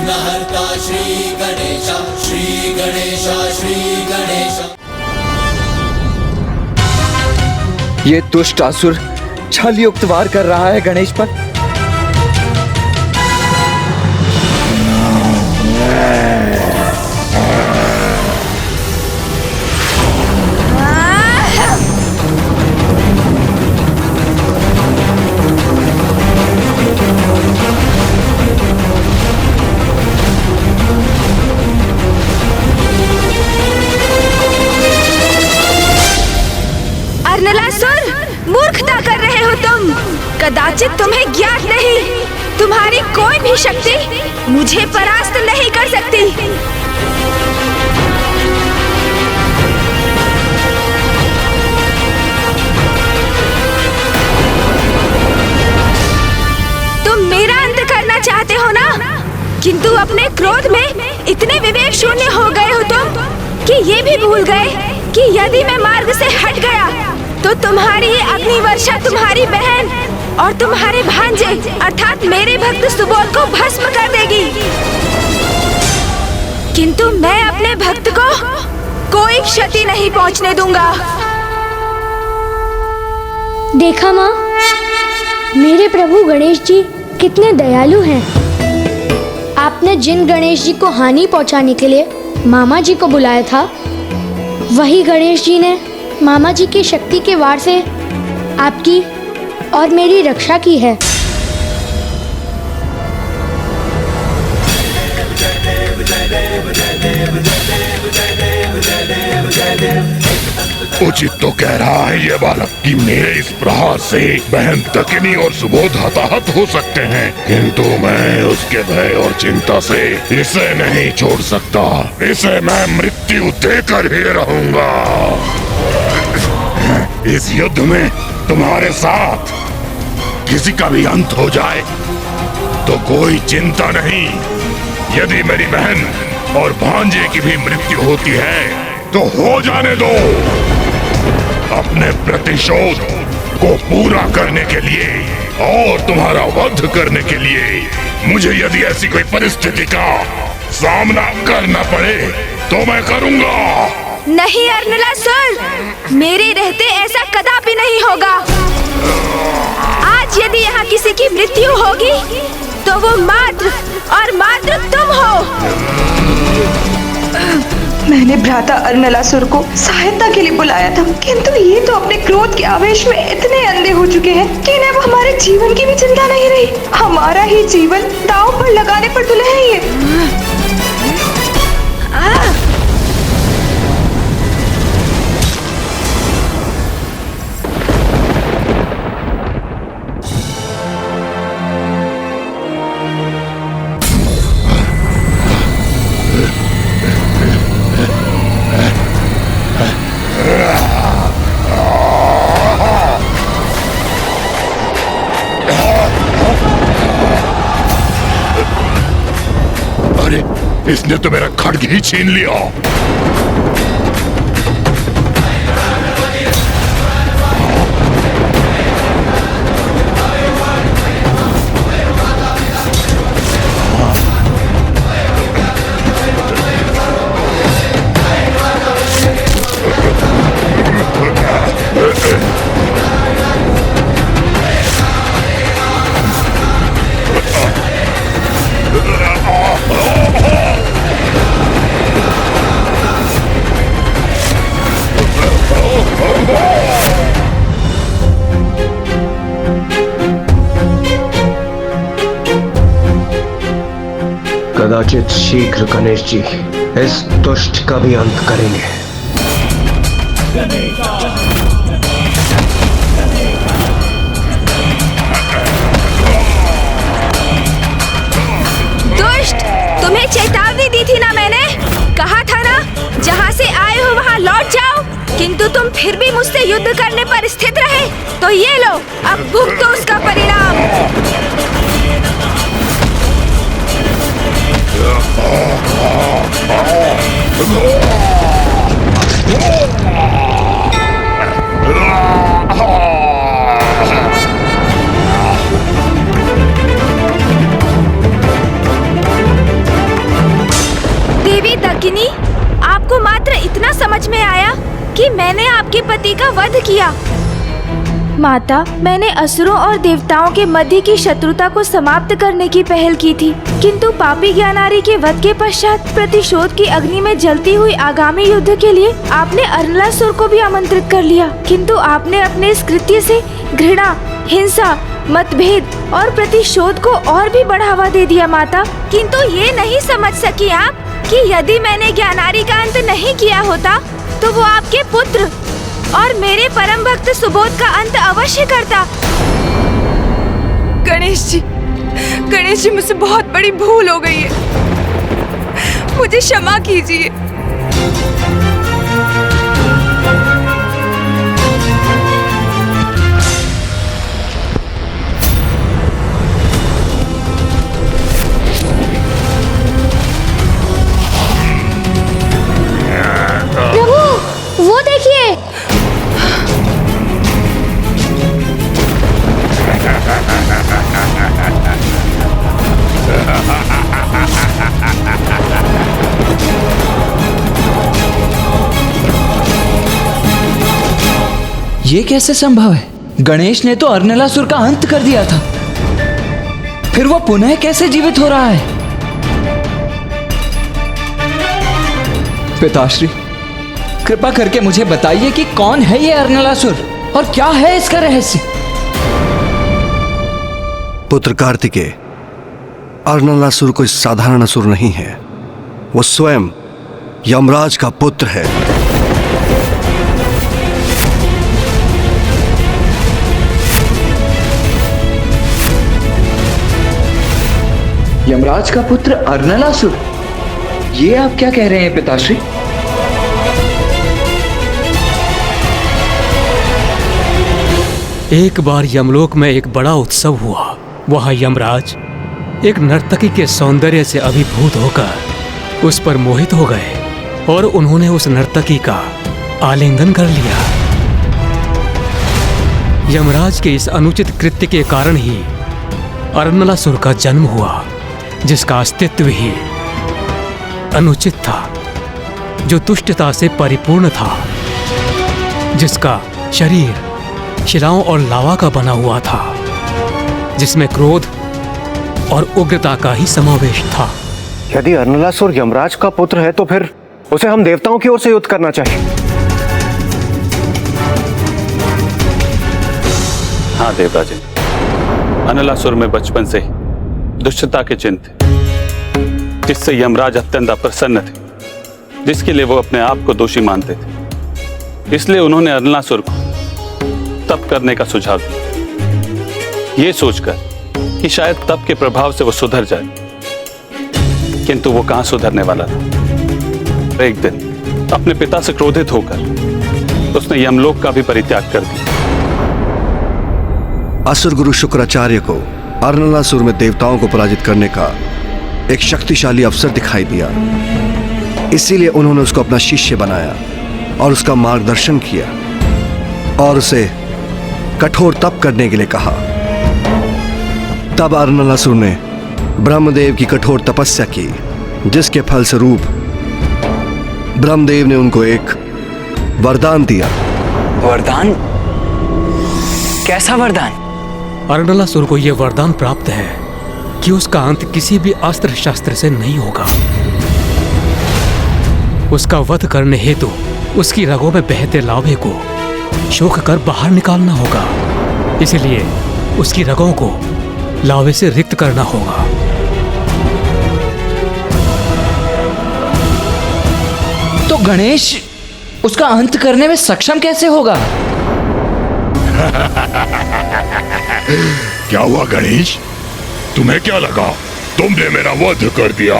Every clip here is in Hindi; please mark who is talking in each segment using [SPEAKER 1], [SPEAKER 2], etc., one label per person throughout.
[SPEAKER 1] विघ्नहर्ता श्री गणेश, श्री गणेश, श्री गणेश।
[SPEAKER 2] ये दुष्ट असुर छल युक्त वार कर रहा है गणेश पर।
[SPEAKER 3] मूर्खता कर रहे हो तुम। कदाचित तुम्हें ज्ञात नहीं, तुम्हारी कोई भी शक्ति मुझे परास्त नहीं कर सकती। तुम मेरा अंत करना चाहते हो ना, किंतु अपने क्रोध में इतने विवेक शून्य हो गए हो तुम कि ये भी भूल गए कि यदि मैं मार्ग से हट गया तो तुम्हारी ये अग्नि वर्षा तुम्हारी बहन और तुम्हारे भांजे अर्थात मेरे भक्त सुबोध को भस्म कर देगी। किंतु मैं अपने भक्त को कोई क्षति नहीं पहुंचने दूंगा।
[SPEAKER 4] देखा माँ, मेरे प्रभु गणेश जी कितने दयालु हैं। आपने जिन गणेश जी को हानि पहुंचाने के लिए मामा जी को बुलाया था, वही गणेश जी ने मामा जी की शक्ति के वार से आपकी और मेरी रक्षा की है।
[SPEAKER 5] उचित तो कह रहा है ये बालक कि मेरे इस प्रहार से बहन दकिनी और सुबोध हताहत हो सकते हैं, किंतु मैं उसके भय और चिंता से इसे नहीं छोड़ सकता। इसे मैं मृत्यु देकर ही रहूंगा। इस युद्ध में तुम्हारे साथ किसी का भी अंत हो जाए तो कोई चिंता नहीं। यदि मेरी बहन और भांजे की भी मृत्यु होती है तो हो जाने दो। अपने प्रतिशोध को पूरा करने के लिए और तुम्हारा वध करने के लिए मुझे यदि ऐसी कोई परिस्थिति का सामना करना पड़े तो मैं करूंगा।
[SPEAKER 3] नहीं अर्नलासुर, मेरे रहते ऐसा कदापि नहीं होगा। आज यदि यहाँ किसी की मृत्यु होगी तो वो मात्र और मात्र तुम हो।
[SPEAKER 6] मैंने भ्राता अर्नलासुर को सहायता के लिए बुलाया था, किंतु ये तो अपने क्रोध के आवेश में इतने अंधे हो चुके हैं कि इन्हें अब हमारे जीवन की भी चिंता नहीं रही। हमारा ही जीवन दांव पर लगाने पर तुले हैं ये।
[SPEAKER 5] इसने तो मेरा खड्ग ही छीन लिया।
[SPEAKER 7] कदाचित शीघ्र गणेश जी इस दुष्ट का भी अंत करेंगे।
[SPEAKER 3] दुष्ट, तुम्हें चेतावनी दी थी ना मैंने। कहा था ना, जहाँ से आए हो वहाँ लौट जाओ, किंतु तुम फिर भी मुझसे युद्ध करने पर स्थित रहे। तो ये लो, अब भुगतो उसका परिणाम। पिनाकिनी, आपको मात्र इतना समझ में आया कि मैंने आपके पति का वध किया। माता, मैंने असुरों और देवताओं के मध्य की शत्रुता को समाप्त करने की पहल की थी, किंतु पापी ज्ञानारी के वध के पश्चात प्रतिशोध की अग्नि में जलती हुई आगामी युद्ध के लिए आपने अरनलासुर को भी आमंत्रित कर लिया, किंतु आपने अपने इस कृत्य से घृणा, हिंसा, मतभेद और प्रतिशोध को और भी बढ़ावा दे दिया। माता, किंतु ये नहीं समझ सकी आप कि यदि मैंने ज्ञानारी का अंत नहीं किया होता तो वो आपके पुत्र और मेरे परम भक्त सुबोध का अंत अवश्य करता।
[SPEAKER 6] गणेश जी, मुझसे बहुत बड़ी भूल हो गई है, मुझे क्षमा कीजिए।
[SPEAKER 4] प्रभु, वो देखिए।
[SPEAKER 2] ये कैसे संभव है? गणेश ने तो अरनलासुर का अंत कर दिया था, फिर वो पुनः कैसे जीवित हो रहा है? पिताश्री, कृपा करके मुझे बताइए कि कौन है ये अरनलासुर और क्या है इसका रहस्य?
[SPEAKER 8] पुत्र कार्तिकेय, अरनलासुर कोई साधारण असुर नहीं है, वो स्वयं यमराज का पुत्र है।
[SPEAKER 2] यमराज का पुत्र अरनलासुर? ये आप क्या कह रहे हैं पिताश्री?
[SPEAKER 9] एक बार यमलोक में एक बड़ा उत्सव हुआ। वहां यमराज एक नर्तकी के सौंदर्य से अभिभूत होकर उस पर मोहित हो गए और उन्होंने उस नर्तकी का आलिंगन कर लिया। यमराज के इस अनुचित कृत्य के कारण ही अरनलासुर का जन्म हुआ, जिसका अस्तित्व ही अनुचित था, जो दुष्टता से परिपूर्ण था, जिसका शरीर शिलाओं और लावा का बना हुआ था, जिसमें क्रोध और उग्रता का ही समावेश था।
[SPEAKER 7] यदि अरनलासुर यमराज का पुत्र है तो फिर उसे हम देवताओं की ओर से युद्ध करना चाहिए।
[SPEAKER 10] हाँ देवराजन, अरनलासुर में बचपन से ही दुष्टता के चिन्ह थे, जिससे यमराज अत्यंत अप्रसन्न थे, जिसके लिए वो अपने आप को दोषी मानते थे। इसलिए उन्होंने अरनलासुर को तप करने का सुझाव दिया, ये सोचकर कि शायद तप के प्रभाव से वो सुधर जाए, किंतु वो कहां सुधरने वाला था। एक दिन अपने पिता से क्रोधित होकर उसने यमलोक का भी परित्याग कर दिया।
[SPEAKER 8] असुर गुरु शुक्राचार्य को अरनलासुर में देवताओं को पराजित करने का एक शक्तिशाली अवसर दिखाई दिया, इसीलिए उन्होंने उसको अपना शिष्य बनाया और उसका मार्गदर्शन किया और उसे कठोर तप करने के लिए कहा। तब अरनलासुर ने ब्रह्मदेव की कठोर तपस्या की, जिसके फलस्वरूप ब्रह्मदेव ने उनको एक वरदान दिया।
[SPEAKER 2] वरदान? कैसा वरदान?
[SPEAKER 9] अरनलासुर को यह वरदान प्राप्त है कि उसका अंत किसी भी अस्त्र शस्त्र से नहीं होगा। उसका वध करने हेतु उसकी रगों में बहते लावे को शोख कर बाहर निकालना होगा, इसलिए उसकी रगों को लावे से रिक्त करना होगा।
[SPEAKER 2] तो गणेश उसका अंत करने में सक्षम कैसे होगा?
[SPEAKER 5] क्या हुआ गणेश, तुम्हें क्या लगा तुमने मेरा वध कर दिया?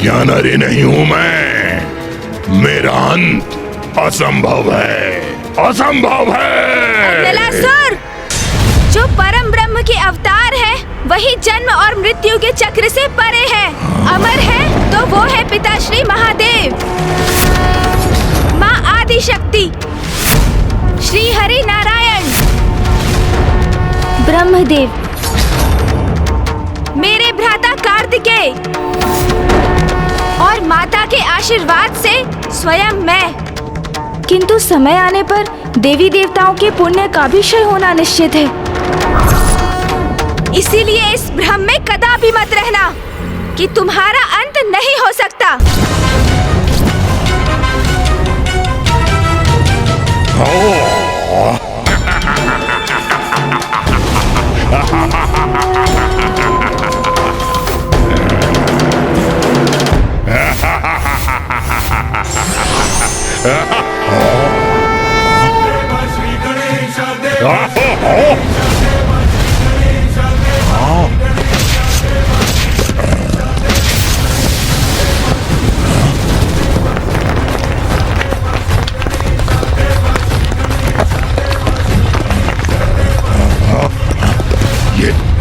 [SPEAKER 5] ज्ञानारी नहीं हूं मैं, मेरा अंत असंभव है, असंभव है।
[SPEAKER 3] अरनलासुर, जो परम ब्रह्म के अवतार है, वही जन्म और मृत्यु के चक्र से परे है, अमर है तो वो है पिताश्री महादेव, माँ आदि शक्ति, श्री हरि नारायण, ब्रह्मदेव। मेरे भ्राता कार्तिकेय और माता के आशीर्वाद से स्वयं मैं। किंतु समय आने पर देवी देवताओं के पुण्य का भी क्षय होना निश्चित है। इसीलिए इस भ्रम में कदापि मत रहना कि तुम्हारा अंत नहीं हो सकता।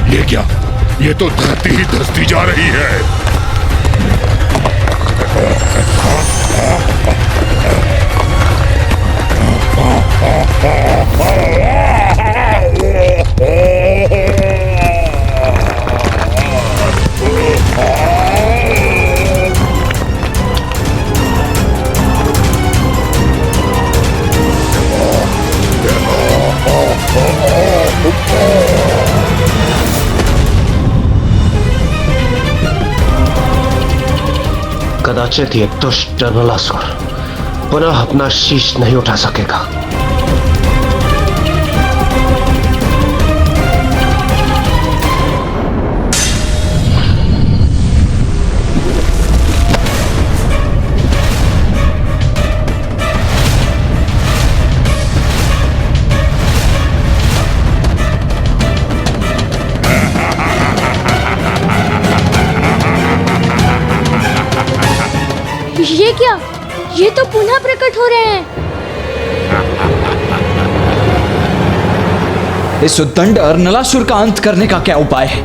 [SPEAKER 5] ये क्या? ये तो धरती ही धंसती जा रही है।
[SPEAKER 7] कदाचित ये दुष्ट अनलासुर पुनः अपना शीश नहीं उठा सकेगा।
[SPEAKER 4] ये क्या? ये तो पुनः प्रकट हो रहे हैं।
[SPEAKER 2] इस उद्दंड अर्नलासुर का अंत करने का क्या उपाय है?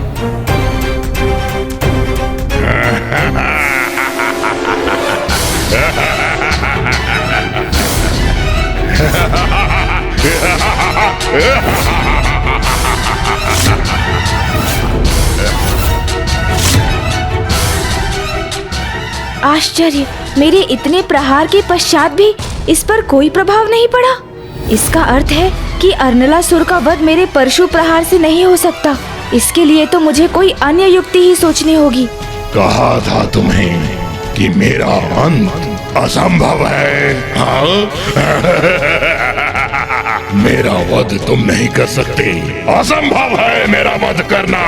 [SPEAKER 3] आश्चर्य, मेरे इतने प्रहार के पश्चात भी इस पर कोई प्रभाव नहीं पड़ा। इसका अर्थ है कि अर्नलासुर का वध मेरे परशु प्रहार से नहीं हो सकता। इसके लिए तो मुझे कोई अन्य युक्ति ही सोचनी होगी।
[SPEAKER 5] कहा था तुम्हें कि मेरा अंत असंभव है। हाँ? मेरा वध तुम नहीं कर सकते। असंभव है मेरा वध करना।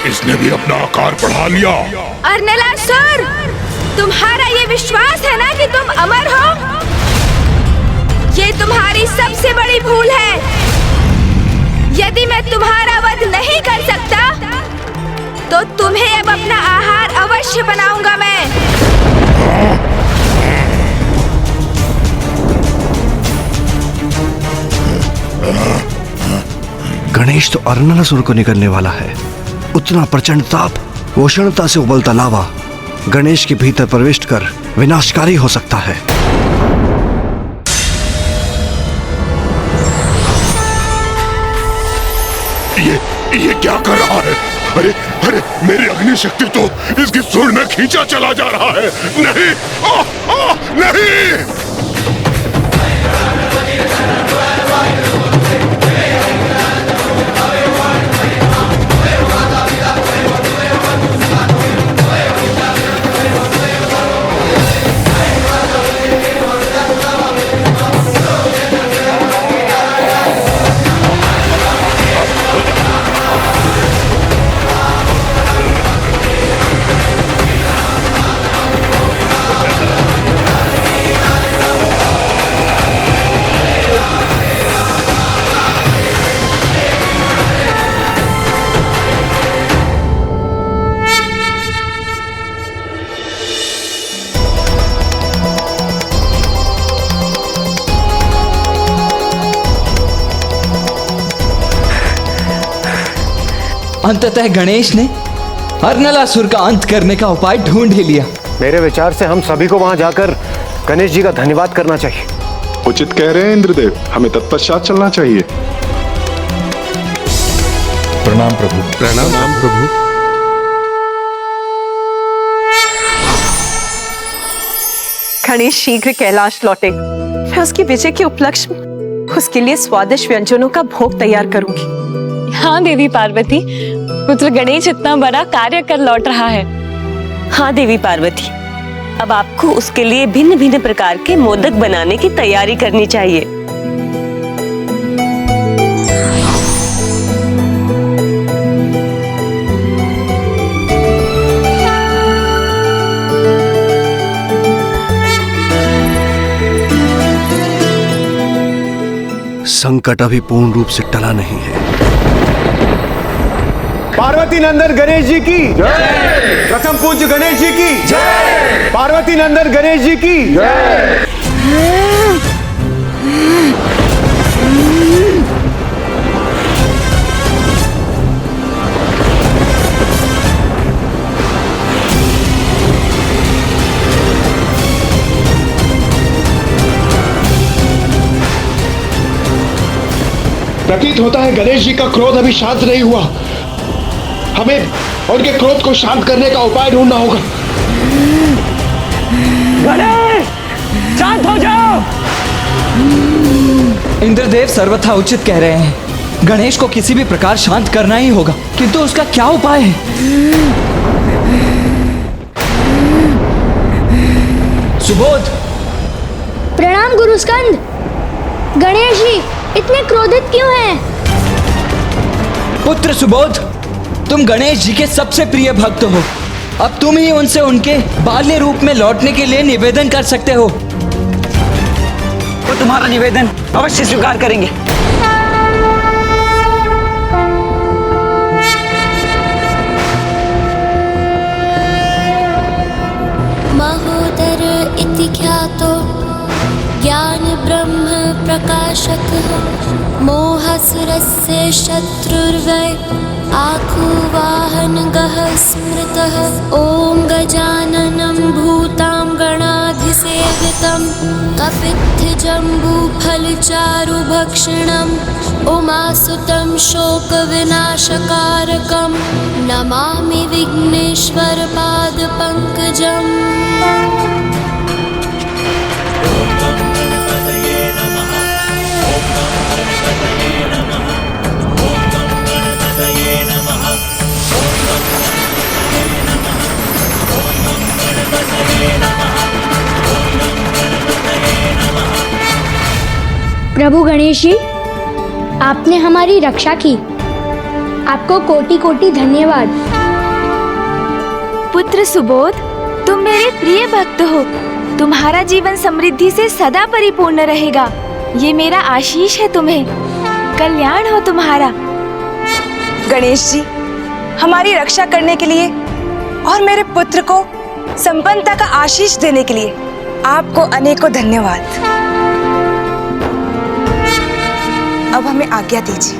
[SPEAKER 5] इसने भी अपना आकार बढ़ा लिया।
[SPEAKER 3] अर्नलासुर, तुम्हारा ये विश्वास है ना कि तुम अमर हो? ये तुम्हारी सबसे बड़ी भूल है। यदि मैं तुम्हारा वध नहीं कर सकता तो तुम्हें अब अपना आहार अवश्य बनाऊंगा मैं।
[SPEAKER 8] गणेश तो अर्नलासुर को निकलने वाला है। उतना प्रचंड ताप उष्णता से उबलता लावा गणेश के भीतर प्रविष्ट कर विनाशकारी हो सकता है।
[SPEAKER 5] ये क्या कर रहा है? अरे अरे, मेरी अग्नि शक्ति तो इसकी सूंड में खींचा चला जा रहा है। नहीं, नहीं।
[SPEAKER 2] अंततः गणेश ने अर्नलासुर का अंत करने का उपाय ढूंढ ही लिया।
[SPEAKER 7] मेरे विचार से हम सभी को वहां जाकर गणेश जी का धन्यवाद करना चाहिए।
[SPEAKER 11] उचित कह रहे हैं इंद्रदेव, हमें तत्पश्चात चलना चाहिए।
[SPEAKER 5] प्रणाम प्रभु।
[SPEAKER 11] प्रणाम प्रभु।
[SPEAKER 6] गणेश शीघ्र कैलाश लौटे। मैं उसकी विजय के उपलक्ष्य में उसके लिए स्वादिष्ट व्यंजनों का भोग तैयार करूंगी।
[SPEAKER 12] हाँ देवी पार्वती, पुत्र गणेश इतना बड़ा कार्य कर लौट रहा है।
[SPEAKER 13] हाँ देवी पार्वती, अब आपको उसके लिए भिन्न भिन्न प्रकार के मोदक बनाने की तैयारी करनी चाहिए।
[SPEAKER 8] संकट अभी पूर्ण रूप से टला नहीं है।
[SPEAKER 7] पार्वती नंदन गणेश जी की जय। प्रथम पूज्य गणेश जी की जय। पार्वती नंदन गणेश जी की जय।
[SPEAKER 11] प्रतीत होता है गणेश जी का क्रोध अभी शांत नहीं हुआ। हमें उनके क्रोध को शांत करने का उपाय ढूंढना होगा।
[SPEAKER 13] गणेश, शांत हो जाओ।
[SPEAKER 2] इंद्रदेव सर्वथा उचित कह रहे हैं। गणेश को किसी भी प्रकार शांत करना ही होगा, किंतु उसका क्या उपाय है? सुबोध।
[SPEAKER 4] प्रणाम गुरु स्कंद। गणेश जी इतने क्रोधित क्यों हैं?
[SPEAKER 2] पुत्र सुबोध, तुम गणेश जी के सबसे प्रिय भक्त हो। अब तुम ही उनसे उनके बाल्य रूप में लौटने के लिए निवेदन कर सकते हो।
[SPEAKER 13] वो तुम्हारा निवेदन अवश्य स्वीकार करेंगे।
[SPEAKER 14] महोदर इति ख्यातो ज्ञान ब्रह्म प्रकाशकः मोहसुरस्य शत्रुर्वै आखुवाहनगः स्मृतः। ॐ गजाननं भूतां गणाधिसेवितं कपित्थजम्बूफलचारुभक्षणम् उमासुतं शोकविनाशकारकं नमामि विघ्नेश्वरपादपङ्कजम्।
[SPEAKER 4] प्रभु गणेश जी, आपने हमारी रक्षा की, आपको कोटि कोटि धन्यवाद।
[SPEAKER 3] पुत्र सुबोध, तुम मेरे प्रिय भक्त हो। तुम्हारा जीवन समृद्धि से सदा परिपूर्ण रहेगा, ये मेरा आशीष है तुम्हें। कल्याण हो तुम्हारा।
[SPEAKER 6] गणेश जी, हमारी रक्षा करने के लिए और मेरे पुत्र को संपन्नता का आशीष देने के लिए आपको अनेकों धन्यवाद। अब हमें आज्ञा दीजिए।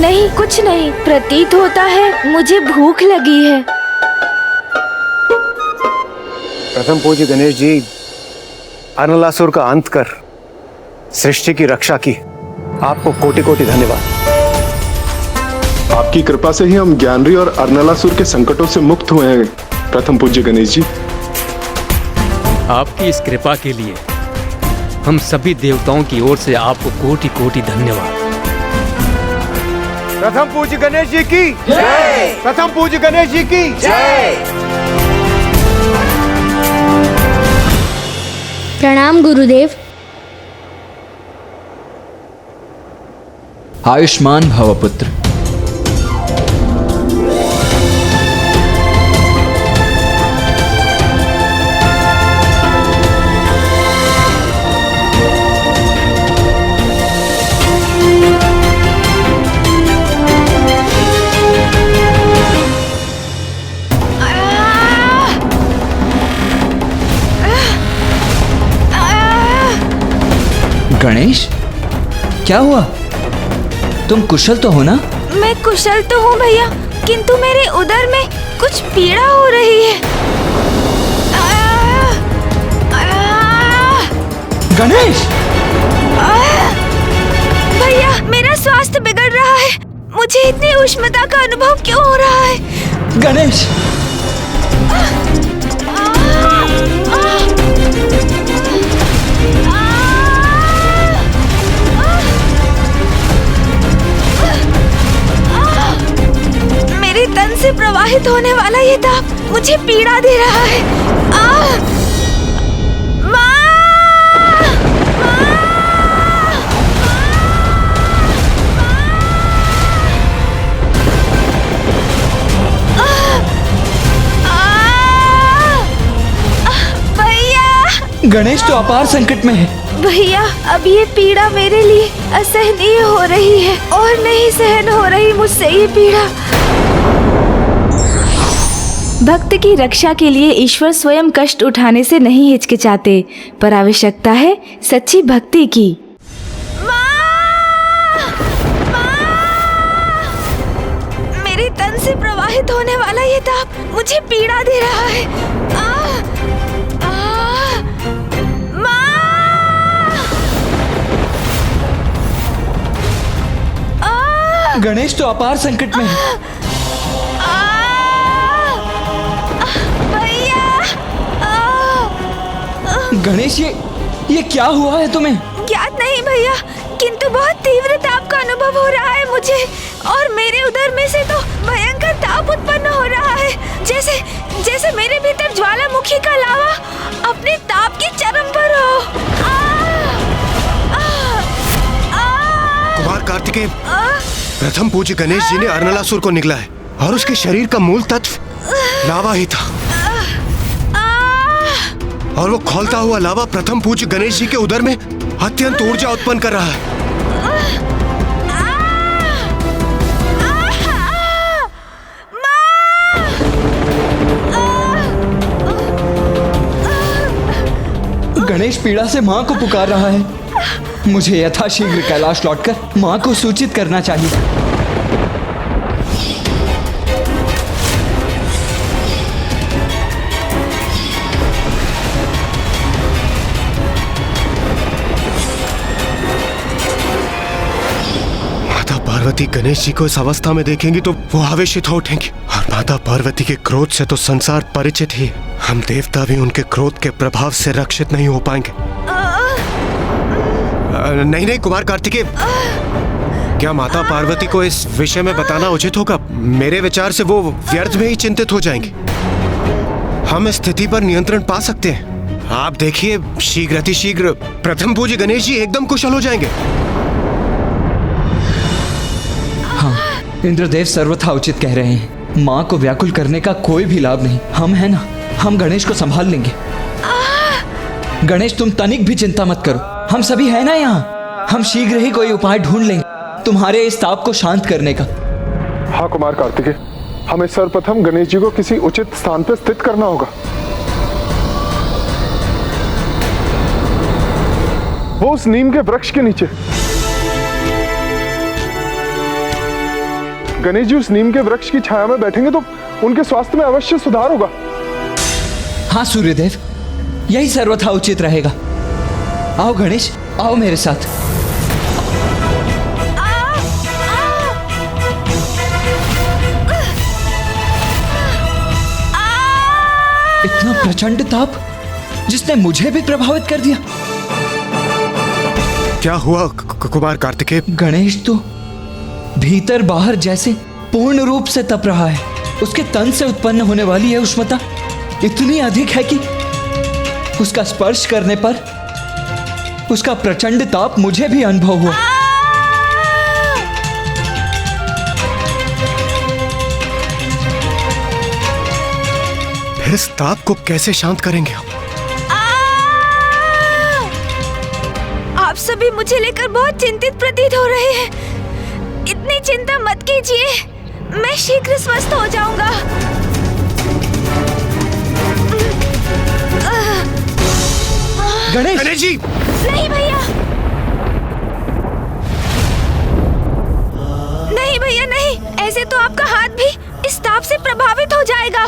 [SPEAKER 3] नहीं, कुछ नहीं। प्रतीत होता है मुझे भूख लगी है।
[SPEAKER 7] प्रथम पूज्य गणेश जी, अर्नलासुर का अंत कर सृष्टि की रक्षा की, आपको कोटि कोटि धन्यवाद।
[SPEAKER 11] आपकी कृपा से ही हम ज्ञानरी और अर्नलासुर के संकटों से मुक्त हुए हैं प्रथम पूज्य गणेश जी।
[SPEAKER 9] आपकी इस कृपा के लिए हम सभी देवताओं की ओर से आपको कोटि कोटि धन्यवाद।
[SPEAKER 7] प्रथम पूज्य गणेश जी की जय। प्रथम पूज्य गणेश जी की जय।
[SPEAKER 4] प्रणाम गुरुदेव।
[SPEAKER 2] आयुष्मान भव पुत्र। गणेश, क्या हुआ? तुम कुशल तो हो ना?
[SPEAKER 3] मैं कुशल तो हूँ भैया, किंतु मेरे उदर में कुछ पीड़ा हो रही है।
[SPEAKER 2] गणेश!
[SPEAKER 3] भैया, मेरा स्वास्थ्य बिगड़ रहा है। मुझे इतनी उष्णता का अनुभव क्यों हो रहा है?
[SPEAKER 2] गणेश!
[SPEAKER 3] मेरे तन से प्रवाहित होने वाला ये ताप मुझे पीड़ा दे रहा है।
[SPEAKER 2] गणेश तो अपार संकट में है।
[SPEAKER 3] भैया, अब ये पीड़ा मेरे लिए असहनीय हो रही है और नहीं सहन हो रही मुझसे ये पीड़ा। भक्त की रक्षा के लिए ईश्वर स्वयं कष्ट उठाने से नहीं हिचकिचाते, पर आवश्यकता है सच्ची भक्ति की। मेरे तन से प्रवाहित होने वाला ये ताप मुझे पीड़ा दे रहा है।
[SPEAKER 2] गणेश तो अपार संकट में है। गणेश, ये क्या हुआ है तुम्हें?
[SPEAKER 3] ज्ञात नहीं भैया, किंतु बहुत तीव्र ताप का अनुभव हो रहा है मुझे, और मेरे उदर में से तो भयंकर ताप उत्पन्न हो रहा है, जैसे मेरे भीतर ज्वालामुखी का लावा अपने ताप की चरम पर हो।
[SPEAKER 7] कुमार कार्तिकेय, प्रथम पूज्य गणेश जी ने अर्नलासुर को निगला है और उसके शरीर का मूल तत्व लावा ही था, और वो खौलता हुआ लावा प्रथम पूज्य गणेश जी के उदर में अत्यंत ऊर्जा उत्पन्न कर रहा है।
[SPEAKER 2] गणेश पीड़ा से माँ को पुकार रहा है। मुझे यथाशीघ्र कैलाश लौटकर माँ को सूचित करना चाहिए।
[SPEAKER 7] माता पार्वती गणेश जी को इस अवस्था में देखेंगी तो वो आवेशित हो उठेंगी, और माता पार्वती के क्रोध से तो संसार परिचित ही है। हम देवता भी उनके क्रोध के प्रभाव से रक्षित नहीं हो पाएंगे। नहीं कुमार कार्तिकेय, क्या माता पार्वती को इस विषय में बताना उचित होगा? मेरे विचार से वो व्यर्थ में ही चिंतित हो जाएंगे। हम इस स्थिति पर नियंत्रण पा सकते हैं। आप देखिए, शीघ्र प्रथम पूज्य गणेश जी एकदम कुशल हो जाएंगे।
[SPEAKER 2] हाँ, इंद्रदेव सर्वथा उचित कह रहे हैं। माँ को व्याकुल करने का कोई भी लाभ नहीं। हम है ना, हम गणेश को संभाल लेंगे। गणेश, तुम तनिक भी चिंता मत करो, हम सभी है ना यहाँ। हम शीघ्र ही कोई उपाय ढूंढ लेंगे तुम्हारे इस ताप को शांत करने का।
[SPEAKER 11] हाँ कुमार कार्तिकेय, हमें सर्वप्रथम गणेश जी को किसी उचित स्थान पर स्थित करना होगा। वो उस नीम के वृक्ष के नीचे। गणेश जी उस नीम के वृक्ष की छाया में बैठेंगे तो उनके स्वास्थ्य में अवश्य सुधार होगा।
[SPEAKER 2] हाँ सूर्यदेव, यही सर्वथा उचित रहेगा। आओ गणेश, आओ मेरे साथ। इतना प्रचंड ताप जिसने मुझे भी प्रभावित कर दिया।
[SPEAKER 7] क्या हुआ कुमार कार्तिकेय?
[SPEAKER 2] गणेश तो भीतर बाहर जैसे पूर्ण रूप से तप रहा है। उसके तन से उत्पन्न होने वाली यह उष्णता इतनी अधिक है कि उसका स्पर्श करने पर उसका प्रचंड ताप मुझे भी अनुभव हुआ।
[SPEAKER 7] इस ताप को कैसे शांत करेंगे हम?
[SPEAKER 3] आप सभी मुझे लेकर बहुत चिंतित प्रतीत हो रहे हैं। इतनी चिंता मत कीजिए, मैं शीघ्र स्वस्थ हो जाऊंगा।
[SPEAKER 2] गणेश
[SPEAKER 7] जी!
[SPEAKER 3] नहीं भैया, आपका हाथ भी इस ताप से प्रभावित हो जाएगा।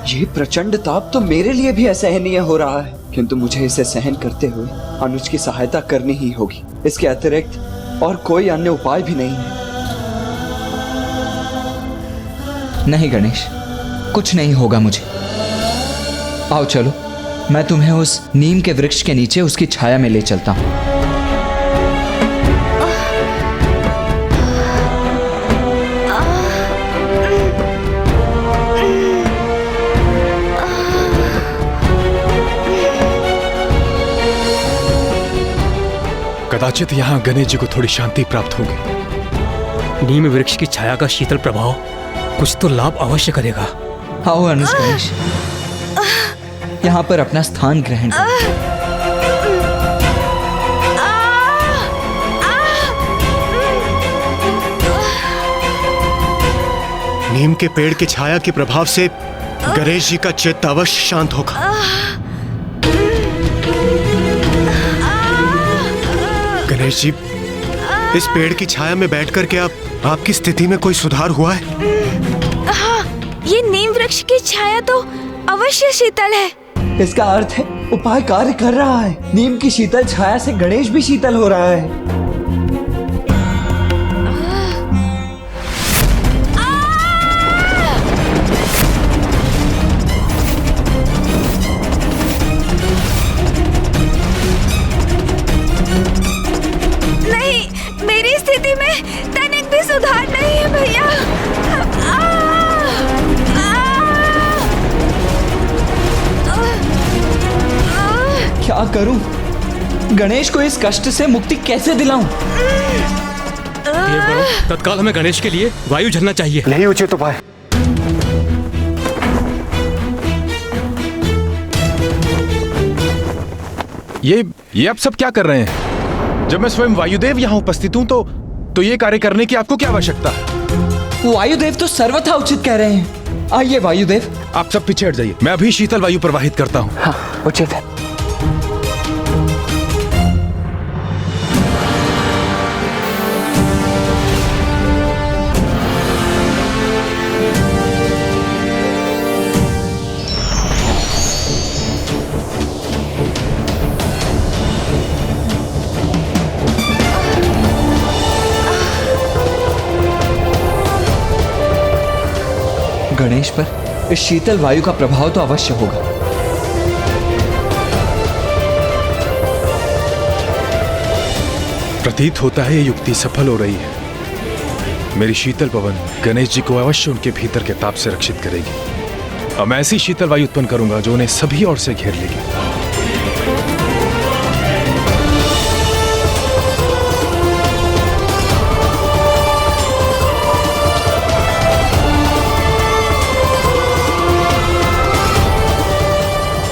[SPEAKER 2] ये प्रचंड ताप तो मेरे लिए भी असहनीय हो रहा है, किंतु मुझे इसे सहन करते हुए अनुज की सहायता करनी ही होगी। इसके अतिरिक्त और कोई अन्य उपाय भी नहीं है। नहीं गणेश, कुछ नहीं होगा मुझे। आओ चलो, मैं तुम्हें उस नीम के वृक्ष के नीचे उसकी छाया में ले चलता हूं।
[SPEAKER 15] कदाचित यहाँ गणेश जी को थोड़ी शांति प्राप्त होगी।
[SPEAKER 9] नीम वृक्ष की छाया का शीतल प्रभाव कुछ तो लाभ अवश्य करेगा।
[SPEAKER 2] आओ अनुज गणेश, यहाँ पर अपना स्थान ग्रहण करो।
[SPEAKER 7] नीम के पेड़ की छाया के प्रभाव से गणेश जी का चित्त अवश्य शांत होगा। गणेश जी, इस पेड़ की छाया में बैठकर क्या आपकी स्थिति में कोई सुधार हुआ है?
[SPEAKER 3] हाँ, ये नीम वृक्ष की छाया तो अवश्य शीतल है।
[SPEAKER 2] इसका अर्थ है उपाय कार्य कर रहा है। नीम की शीतल छाया से गणेश भी शीतल हो रहा है।
[SPEAKER 3] नहीं, मेरी स्थिति में तनिक भी सुधार नहीं है भैया।
[SPEAKER 2] क्या करूं? गणेश को इस कष्ट से मुक्ति कैसे दिलाऊं?
[SPEAKER 9] तत्काल हमें गणेश के लिए वायु झरना चाहिए।
[SPEAKER 7] यही उचित उपाय।
[SPEAKER 15] ये आप सब क्या कर रहे हैं? जब मैं स्वयं वायुदेव यहाँ उपस्थित हूँ तो ये कार्य करने की आपको क्या आवश्यकता है?
[SPEAKER 2] वायुदेव तो सर्वथा उचित कह रहे हैं। आइए वायुदेव।
[SPEAKER 15] आप सब पीछे हट जाइए, मैं अभी शीतल वायु प्रवाहित करता हूँ।
[SPEAKER 2] हाँ, उचित है। गणेश पर इस शीतल वायु का प्रभाव तो अवश्य होगा।
[SPEAKER 15] प्रतीत होता है ये युक्ति सफल हो रही है। मेरी शीतल पवन गणेश जी को अवश्य उनके भीतर के ताप से रक्षित करेगी। अब मैं ऐसी शीतल वायु उत्पन्न करूंगा जो उन्हें सभी ओर से घेर लेगी।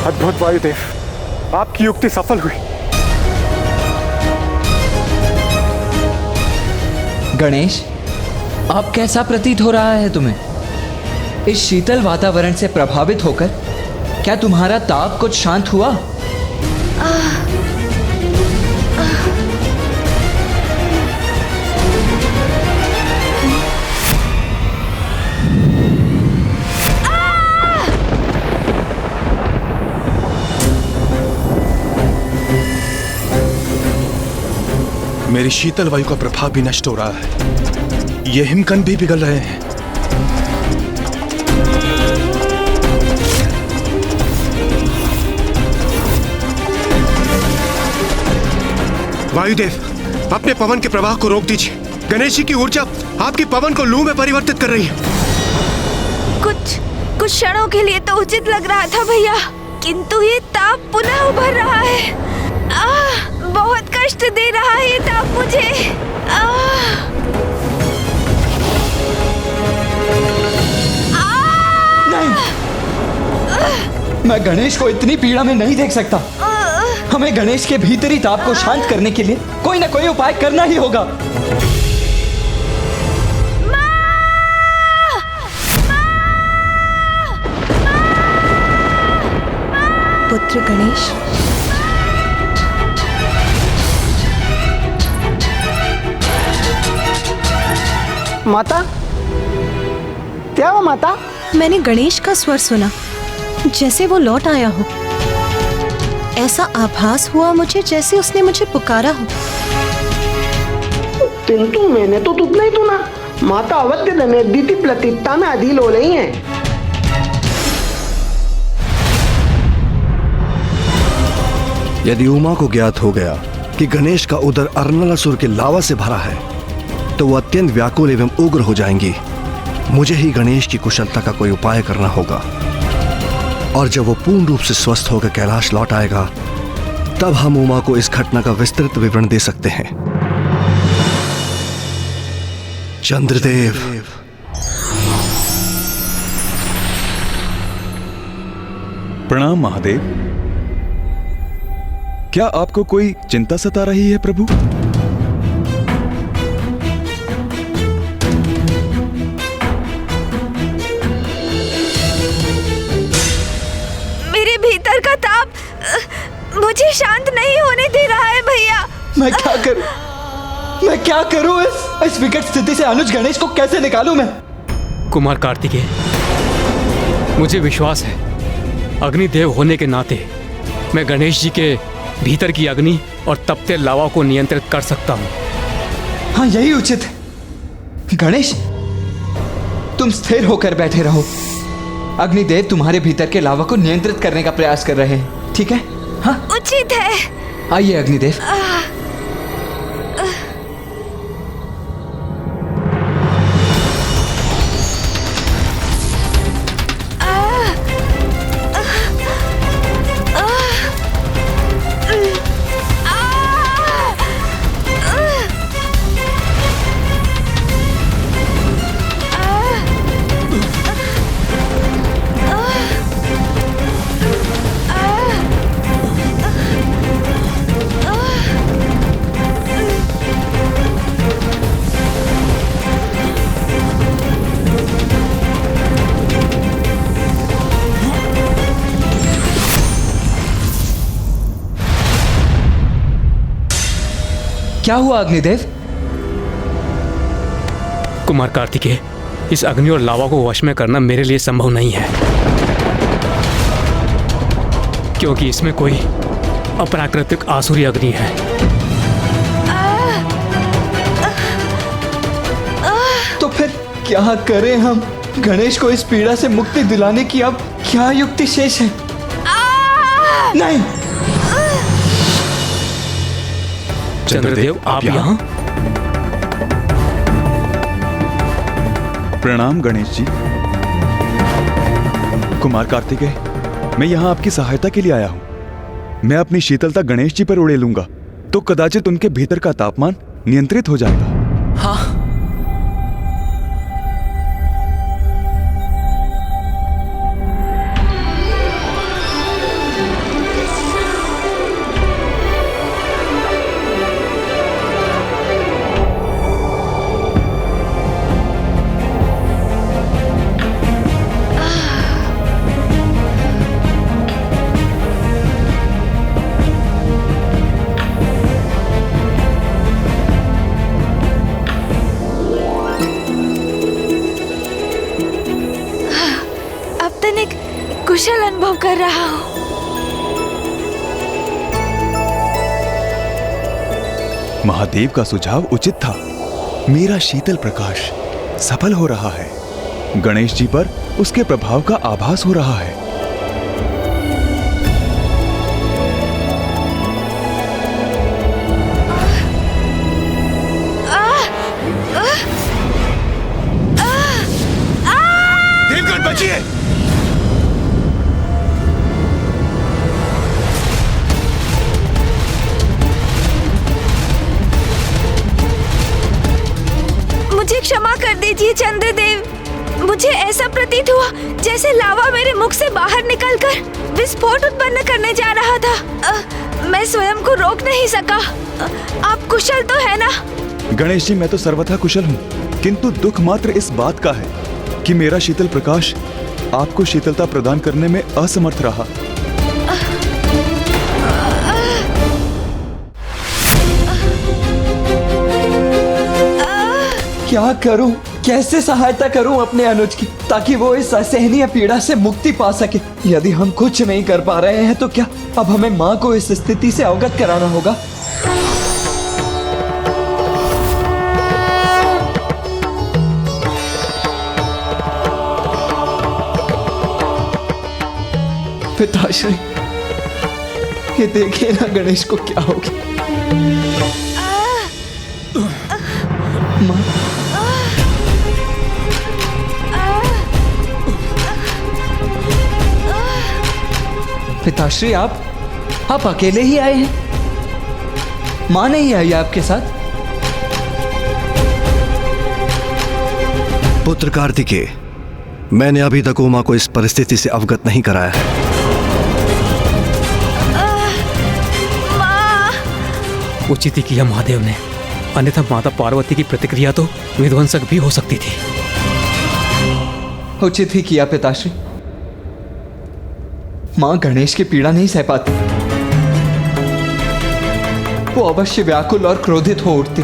[SPEAKER 7] अद्भुत वायुदेव, आपकी युक्ति सफल हुई।
[SPEAKER 2] गणेश, अब कैसा प्रतीत हो रहा है तुम्हें? इस शीतल वातावरण से प्रभावित होकर क्या तुम्हारा ताप कुछ शांत हुआ?
[SPEAKER 15] मेरी शीतल वायु का प्रभाव भी नष्ट हो रहा है। ये हिमकण भी पिघल रहे हैं।
[SPEAKER 7] वायुदेव, अपने पवन के प्रवाह को रोक दीजिए। गणेश जी की ऊर्जा आपकी पवन को लू में परिवर्तित कर रही है।
[SPEAKER 3] कुछ क्षणों के लिए तो उचित लग रहा था भैया, किंतु ये ताप पुनः उभर रहा है। बहुत कष्ट दे रहा है ये ताप मुझे।
[SPEAKER 2] नहीं, मैं गणेश को इतनी पीड़ा में नहीं देख सकता। हमें गणेश के भीतरी ताप को शांत करने के लिए कोई ना कोई उपाय करना ही होगा।
[SPEAKER 6] पुत्र गणेश,
[SPEAKER 16] माता, क्या हुआ माता?
[SPEAKER 17] मैंने गणेश का स्वर सुना, जैसे वो लौट आया हो। ऐसा आभास हुआ मुझे जैसे उसने मुझे पुकारा हो।
[SPEAKER 16] किंतु मैंने तो तुझ नहीं सुना। माता अवध्य दमयंती प्रतीकता में अधील हो रही हैं।
[SPEAKER 8] यदि उमा को ज्ञात हो गया कि गणेश का उदर अर्नलासुर के लावा से भरा है तो वो अत्यंत व्याकुल एवं उग्र हो जाएंगी। मुझे ही गणेश की कुशलता का कोई उपाय करना होगा, और जब वो पूर्ण रूप से स्वस्थ होकर कैलाश लौट आएगा तब हम उमा को इस घटना का विस्तृत विवरण दे सकते हैं। चंद्रदेव।
[SPEAKER 15] प्रणाम महादेव। क्या आपको कोई चिंता सता रही है प्रभु?
[SPEAKER 3] मेरे भीतर का ताप मुझे शांत नहीं होने दे रहा है भैया।
[SPEAKER 2] मैं क्या करूं? मैं क्या करूं? इस विकट स्थिति से अनुज गणेश को कैसे निकालूं मैं?
[SPEAKER 9] कुमार कार्तिकेय, मुझे विश्वास है अग्निदेव होने के नाते मैं गणेश जी के भीतर की अग्नि और तपते लावा को नियंत्रित कर सकता हूं।
[SPEAKER 2] हाँ, यही उचित है। गणेश, तुम स्थिर होकर बैठे रहो। अग्निदेव तुम्हारे भीतर के लावा को नियंत्रित करने का प्रयास कर रहे हैं, ठीक है? हाँ,
[SPEAKER 3] उचित है।
[SPEAKER 2] आइए अग्निदेव। क्या हुआ अग्निदेव?
[SPEAKER 9] कुमार कार्तिकेय, इस अग्नि और लावा को वश में करना मेरे लिए संभव नहीं है, क्योंकि इसमें कोई अप्राकृतिक आसुरी अग्नि है।
[SPEAKER 2] तो फिर क्या करें हम? गणेश को इस पीड़ा से मुक्ति दिलाने की अब क्या युक्ति शेष है? नहीं।
[SPEAKER 9] चंद्रदेव, आप यहाँ?
[SPEAKER 15] प्रणाम गणेश जी। कुमार कार्तिकेय, मैं यहाँ आपकी सहायता के लिए आया हूँ। मैं अपनी शीतलता गणेश जी पर उड़े लूंगा तो कदाचित उनके भीतर का तापमान नियंत्रित हो जाएगा।
[SPEAKER 2] हाँ।
[SPEAKER 3] कुशल अनुभव कर रहा हूँ।
[SPEAKER 15] महादेव का सुझाव उचित था। मेरा शीतल प्रकाश सफल हो रहा है। गणेश जी पर उसके प्रभाव का आभास हो रहा है।
[SPEAKER 5] देवगण बचिए!
[SPEAKER 3] मुझे क्षमा कर दीजिए चंद्रदेव। मुझे ऐसा प्रतीत हुआ जैसे लावा मेरे मुख से बाहर निकलकर विस्फोट उत्पन्न करने जा रहा था। मैं स्वयं को रोक नहीं सका। आप कुशल तो है ना?
[SPEAKER 15] गणेश जी, मैं तो सर्वथा कुशल हूँ, किंतु दुख मात्र इस बात का है कि मेरा शीतल प्रकाश आपको शीतलता प्रदान करने में असमर्थ रहा।
[SPEAKER 2] क्या करूं? कैसे सहायता करूं अपने अनुज की ताकि वो इस असहनीय पीड़ा से मुक्ति पा सके। यदि हम कुछ नहीं कर पा रहे हैं तो क्या अब हमें माँ को इस स्थिति से अवगत कराना होगा? पिताश्री, ये देखिए ना गणेश को क्या हो गया। माँ, पिताश्री आप अकेले ही आए हैं? माँ नहीं आई आपके साथ?
[SPEAKER 8] पुत्र कार्तिकेय, मैंने अभी तक उमा को इस परिस्थिति से अवगत नहीं कराया है।
[SPEAKER 9] उचित ही किया महादेव ने, अन्यथा माता पार्वती की प्रतिक्रिया तो विध्वंसक भी हो सकती थी।
[SPEAKER 2] उचित ही किया पिताश्री। मां गणेश की पीड़ा नहीं सह पाती, वो अवश्य व्याकुल और क्रोधित हो उठती।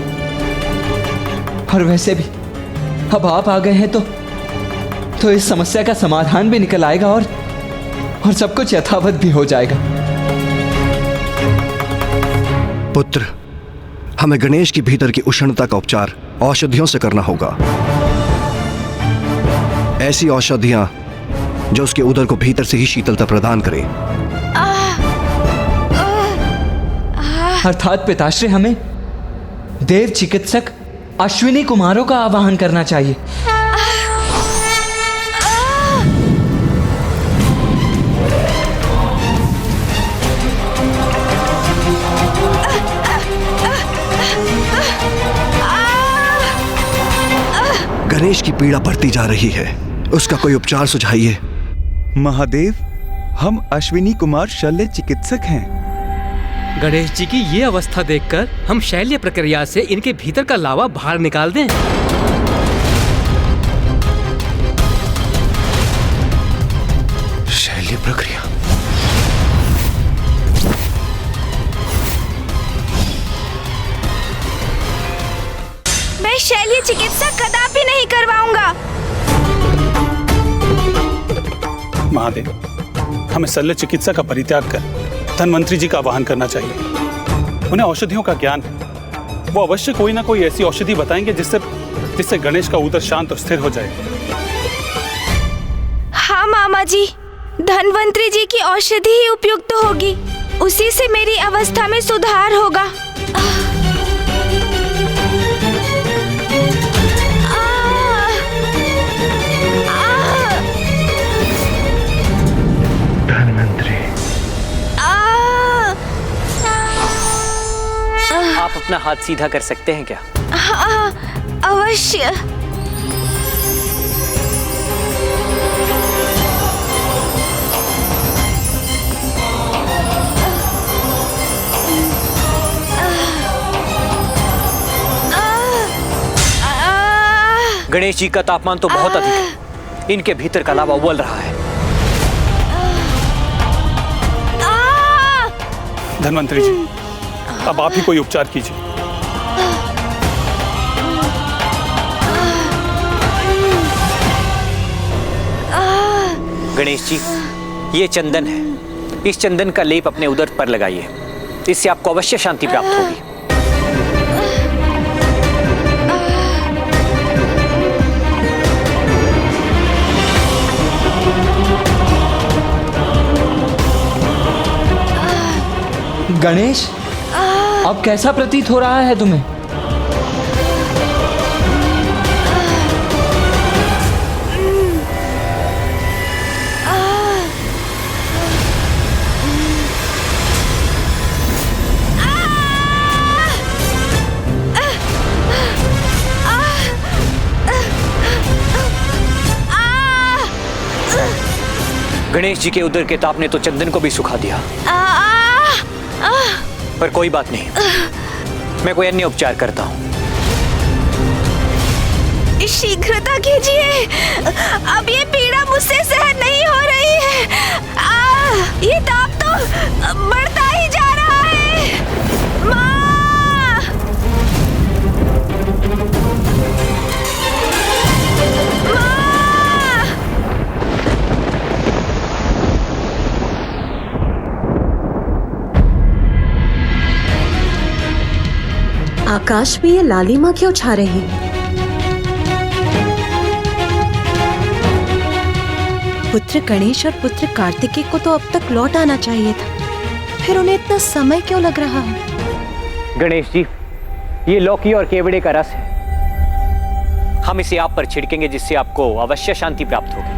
[SPEAKER 2] और वैसे भी अब आप आ गए हैं तो इस समस्या का समाधान भी निकल आएगा और सब कुछ यथावत भी हो जाएगा।
[SPEAKER 8] पुत्र, हमें गणेश की भीतर की उष्णता का उपचार औषधियों से करना होगा। ऐसी औषधियां जो उसके उदर को भीतर से ही शीतलता प्रदान करें।
[SPEAKER 2] अर्थात पिताश्री, हमें देव चिकित्सक अश्विनी कुमारों का आवाहन करना चाहिए।
[SPEAKER 8] गणेश की पीड़ा बढ़ती जा रही है, उसका कोई उपचार सुझाइए।
[SPEAKER 18] महादेव, हम अश्विनी कुमार शल्य चिकित्सक हैं।
[SPEAKER 9] गणेश जी की ये अवस्था देखकर हम शैल्य प्रक्रिया से इनके भीतर का लावा बाहर निकाल दें।
[SPEAKER 15] शैल्य प्रक्रिया?
[SPEAKER 3] मैं शैल्य चिकित्सा कदापि नहीं करवाऊंगा।
[SPEAKER 10] महादेव, हमें शल्य चिकित्सा का परित्याग कर धनवंतरी जी का आवाहन करना चाहिए। उन्हें औषधियों का ज्ञान है, वो अवश्य कोई ना कोई ऐसी औषधि बताएंगे जिससे गणेश का उदर शांत और स्थिर हो जाए।
[SPEAKER 3] हाँ मामा जी, धनवंतरी जी की औषधि ही उपयुक्त होगी, उसी से मेरी अवस्था में सुधार होगा।
[SPEAKER 19] आप अपना हाथ सीधा कर सकते हैं क्या?
[SPEAKER 3] हाँ, अवश्य।
[SPEAKER 19] गणेश जी का तापमान तो बहुत अधिक है, इनके भीतर का लावा उबल रहा है।
[SPEAKER 10] धनवंतरी जी, अब आप ही कोई उपचार कीजिए।
[SPEAKER 19] गणेश जी, ये चंदन है, इस चंदन का लेप अपने उदर पर लगाइए, इससे आपको अवश्य शांति प्राप्त होगी।
[SPEAKER 2] गणेश, अब कैसा प्रतीत हो रहा है तुम्हें?
[SPEAKER 19] गणेश जी के उदर के ताप ने तो चंदन को भी सुखा दिया, पर कोई बात नहीं, मैं कोई अन्य उपचार करता हूँ।
[SPEAKER 3] शीघ्रता कीजिए, अब ये पीड़ा मुझसे सहन नहीं हो रही है। ये ताप तो बढ़ता ही जा रहा है। माँ!
[SPEAKER 17] आकाश में ये लालिमा क्यों छा रही है? पुत्र गणेश और पुत्र कार्तिकेय को तो अब तक लौट आना चाहिए था, फिर उन्हें इतना समय क्यों लग रहा है?
[SPEAKER 19] गणेश जी, ये लौकी और केवड़े का रस है, हम इसे आप पर छिड़केंगे जिससे आपको अवश्य शांति प्राप्त होगी।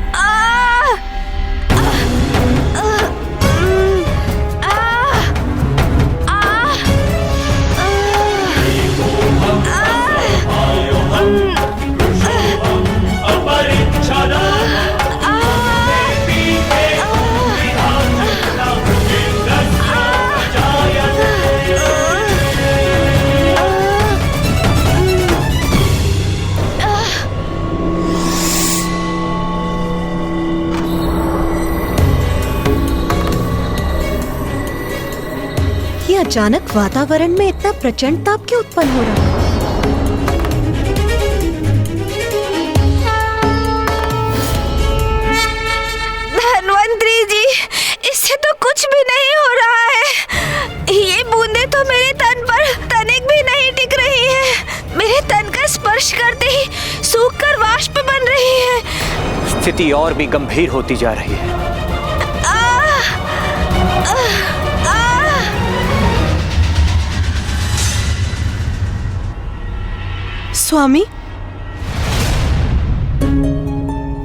[SPEAKER 17] अचानक वातावरण में इतना प्रचंड ताप क्यों उत्पन्न हो रहा है?
[SPEAKER 3] धन्वंतरी जी, इससे तो कुछ भी नहीं हो रहा है। ये बूंदे तो मेरे तन पर तनिक भी नहीं टिक रही है। मेरे तन का स्पर्श करते ही सूखकर वाष्प बन रही है।
[SPEAKER 19] स्थिति और भी गंभीर होती जा रही है।
[SPEAKER 17] स्वामी,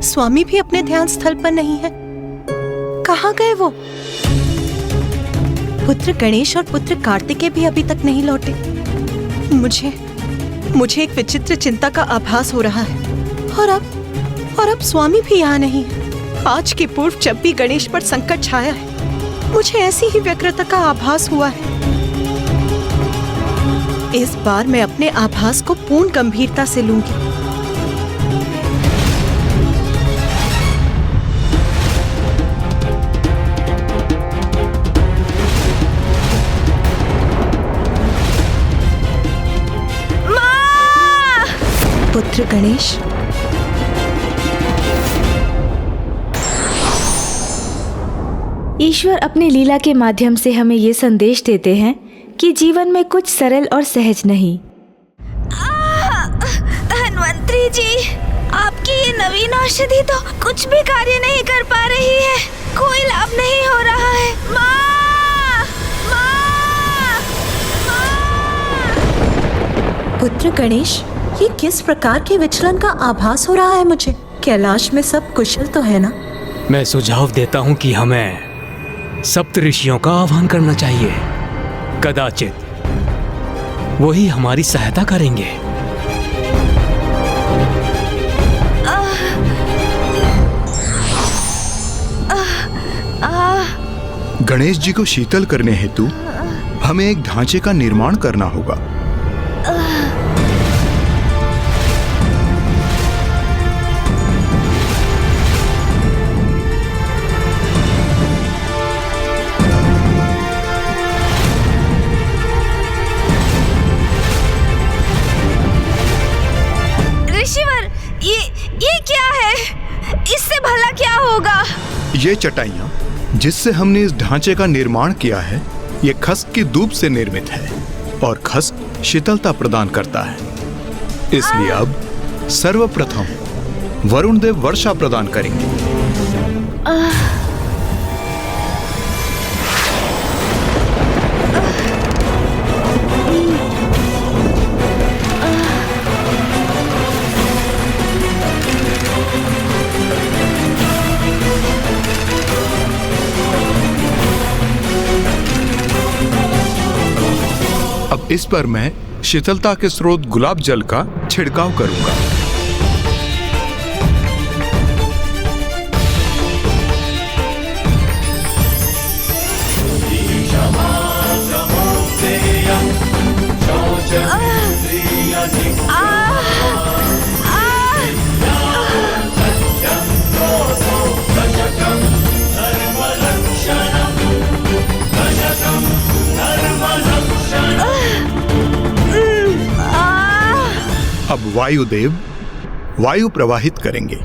[SPEAKER 17] स्वामी भी अपने ध्यान स्थल पर नहीं है। कहाँ गए वो? पुत्र गणेश और पुत्र कार्तिकेय भी अभी तक नहीं लौटे। मुझे एक विचित्र चिंता का आभास हो रहा है। और अब स्वामी भी यहाँ नहीं है। आज के पूर्व जब भी गणेश पर संकट छाया है, मुझे ऐसी ही व्यग्रता का आभास हुआ है। इस बार मैं अपने आभास को पूर्ण गंभीरता से लूंगी।
[SPEAKER 3] माँ!
[SPEAKER 17] पुत्र गणेश,
[SPEAKER 3] ईश्वर अपने लीला के माध्यम से हमें ये संदेश देते हैं कि जीवन में कुछ सरल और सहज नहीं। धन्वंतरी जी, आपकी ये नवीन औषधि तो कुछ भी कार्य नहीं कर पा रही है। कोई लाभ नहीं हो रहा है। माँ! माँ! माँ!
[SPEAKER 17] पुत्र गणेश, ये किस प्रकार के विचलन का आभास हो रहा है मुझे? कैलाश में सब कुशल तो है ना?
[SPEAKER 9] मैं सुझाव देता हूँ कि हमें सप्त ऋषियों का आह्वान करना चाहिए। कदाचित वही हमारी सहायता करेंगे।
[SPEAKER 20] गणेश जी को शीतल करने हेतु हमें एक ढांचे का निर्माण करना होगा।
[SPEAKER 3] ऋषिवर, ये क्या है? इससे भला क्या होगा?
[SPEAKER 20] ये चटाइयाँ जिससे हमने इस ढांचे का निर्माण किया है, ये खस्क की दूब से निर्मित है और खस्क शीतलता प्रदान करता है। इसलिए अब सर्वप्रथम वरुण देव वर्षा प्रदान करेंगे। अब इस पर मैं शीतलता के स्रोत गुलाब जल का छिड़काव करूंगा। अब वायुदेव वायु प्रवाहित करेंगे।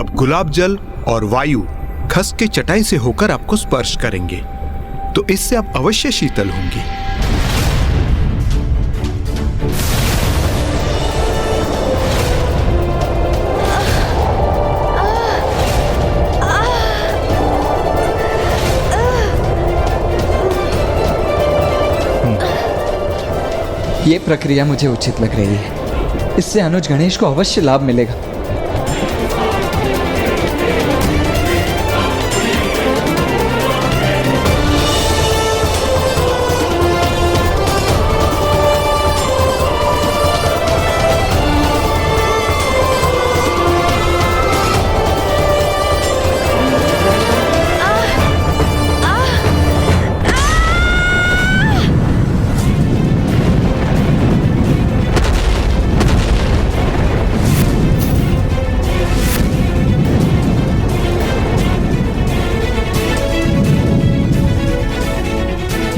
[SPEAKER 20] अब गुलाब जल और वायु खस के चटाई से होकर आपको स्पर्श करेंगे, तो इससे आप अवश्य शीतल होंगे।
[SPEAKER 2] ये प्रक्रिया मुझे उचित लग रही है। इससे अनुज गणेश को अवश्य लाभ मिलेगा।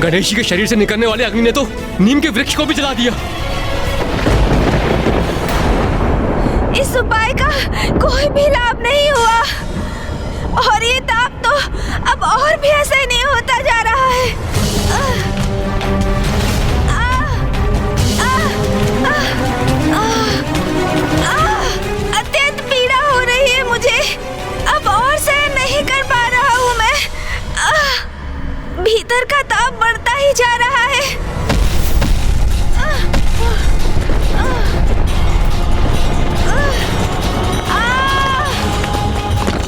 [SPEAKER 9] गणेश जी के शरीर से निकलने वाले अग्नि ने तो नीम के वृक्ष को भी जला दिया।
[SPEAKER 3] इस उपाय का कोई भी लाभ नहीं हुआ और ये ताप तो अब और भी ऐसा नहीं होता जा रहा है। अत्यंत पीड़ा हो रही है मुझे, अब और सहन नहीं कर पा रहा हूँ मैं। भीतर का ताप बढ़ता ही जा रहा है।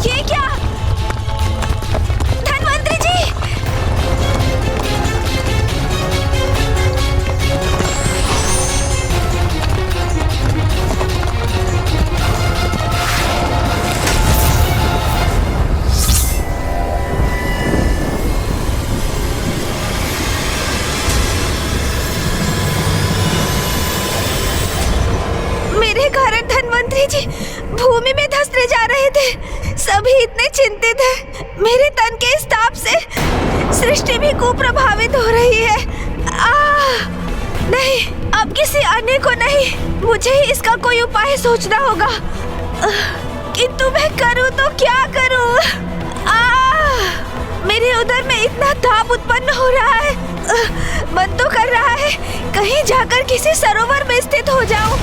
[SPEAKER 3] ये क्या? धन्वंतरी जी! मेरे कारण धन्वंतरी जी भूमि में धंसने जा रहे थे। सभी इतने चिंतित हैं। मेरे तन के इस ताप से सृष्टि भी कुप्रभावित हो रही है। नहीं, अब किसी अन्य को नहीं, मुझे ही इसका कोई उपाय सोचना होगा। किंतु मैं करूं तो क्या करूं? मेरे उदर में इतना ताप उत्पन्न हो रहा है। मन तो कर रहा है कहीं जाकर किसी सरोवर में स्थित हो जाऊं।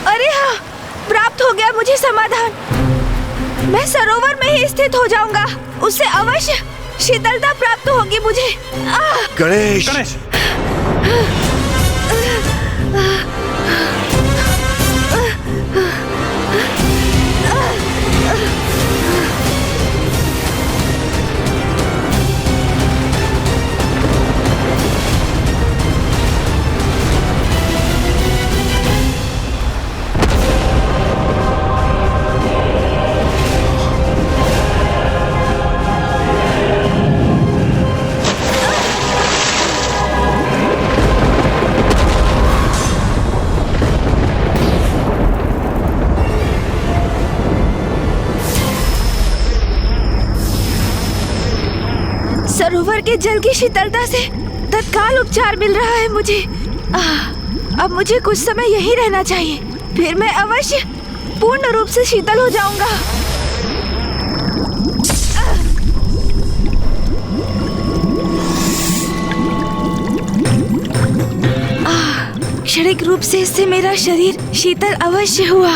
[SPEAKER 3] अरे हाँ, प्राप्त हो गया मुझे समाधान। मैं सरोवर में ही स्थित हो जाऊंगा, उससे अवश्य शीतलता प्राप्त होगी मुझे।
[SPEAKER 8] गणेश,
[SPEAKER 1] गणेश।
[SPEAKER 3] सरोवर के जल की शीतलता से तत्काल उपचार मिल रहा है मुझे। अब मुझे कुछ समय यहीं रहना चाहिए, फिर मैं अवश्य पूर्ण रूप से शीतल हो जाऊंगा। क्षणिक रूप से इससे मेरा शरीर शीतल अवश्य हुआ।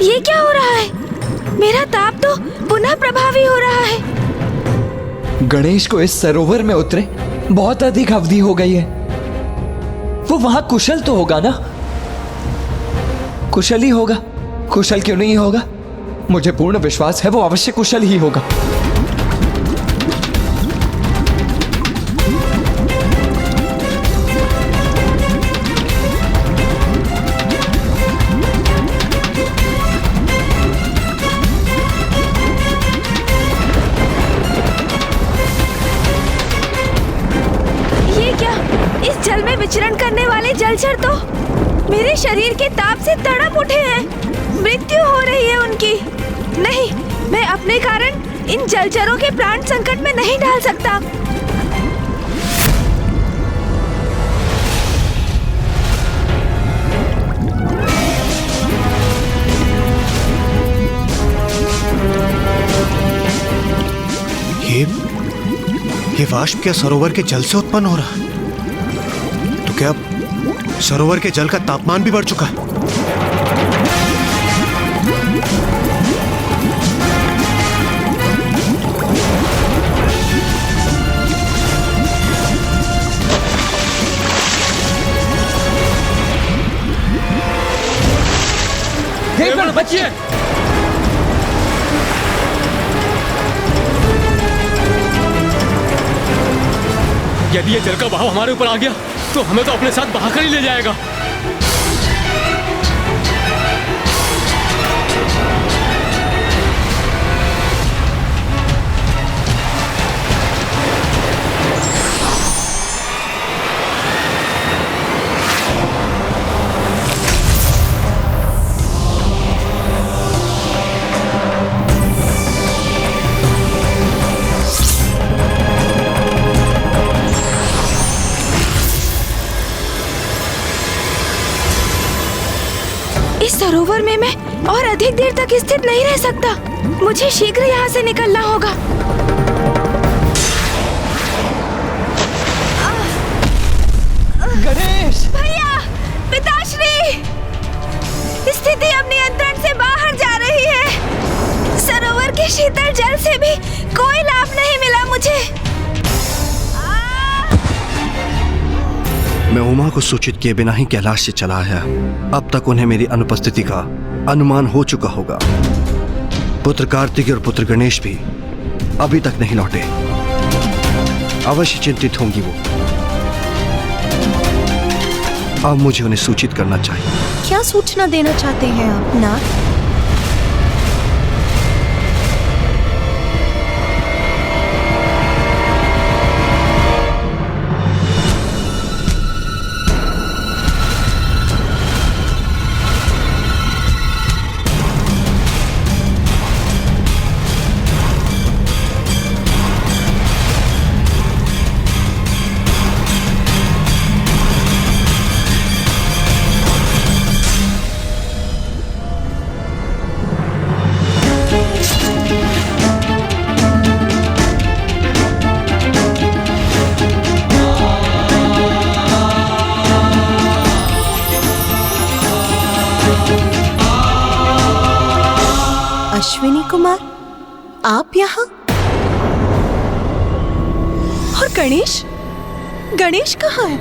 [SPEAKER 3] ये क्या हो रहा है? मेरा ताप तो पुनः प्रभावी हो रहा है।
[SPEAKER 2] गणेश को इस सरोवर में उतरे बहुत अधिक अवधि हो गई है। वो वहां कुशल तो होगा ना? कुशल ही होगा, कुशल क्यों नहीं होगा? मुझे पूर्ण विश्वास है वो अवश्य कुशल ही होगा।
[SPEAKER 3] विचरण करने वाले जलचर तो मेरे शरीर के ताप से तड़प उठे हैं। मृत्यु हो रही है उनकी। नहीं, मैं अपने कारण इन जलचरों के प्राण संकट में नहीं डाल सकता।
[SPEAKER 7] ये वाष्प क्या सरोवर के जल से उत्पन्न हो रहा है? तो क्या सरोवर के जल का तापमान भी बढ़ चुका है?
[SPEAKER 9] प्राण बचिए। यदि ये जल का बहाव हमारे ऊपर आ गया तो हमें तो अपने साथ बहाकर ही ले जाएगा।
[SPEAKER 3] इस सरोवर में मैं और अधिक देर तक स्थित नहीं रह सकता। मुझे शीघ्र यहाँ से निकलना होगा।
[SPEAKER 2] गणेश!
[SPEAKER 3] भैया, पिताश्री, स्थिति अब नियंत्रण से बाहर जा रही है। सरोवर के शीतल जल से भी कोई लाभ नहीं मिला मुझे।
[SPEAKER 8] मैं उमा को सूचित किए बिना ही कैलाश से चला आया। अब तक उन्हें मेरी अनुपस्थिति का अनुमान हो चुका होगा। पुत्र कार्तिक और पुत्र गणेश भी अभी तक नहीं लौटे। अवश्य चिंतित होंगी वो। अब मुझे उन्हें सूचित करना चाहिए।
[SPEAKER 17] क्या सूचना देना चाहते हैं आप नाथ? अश्विनी कुमार, आप यहाँ? और गणेश? गणेश कहाँ है?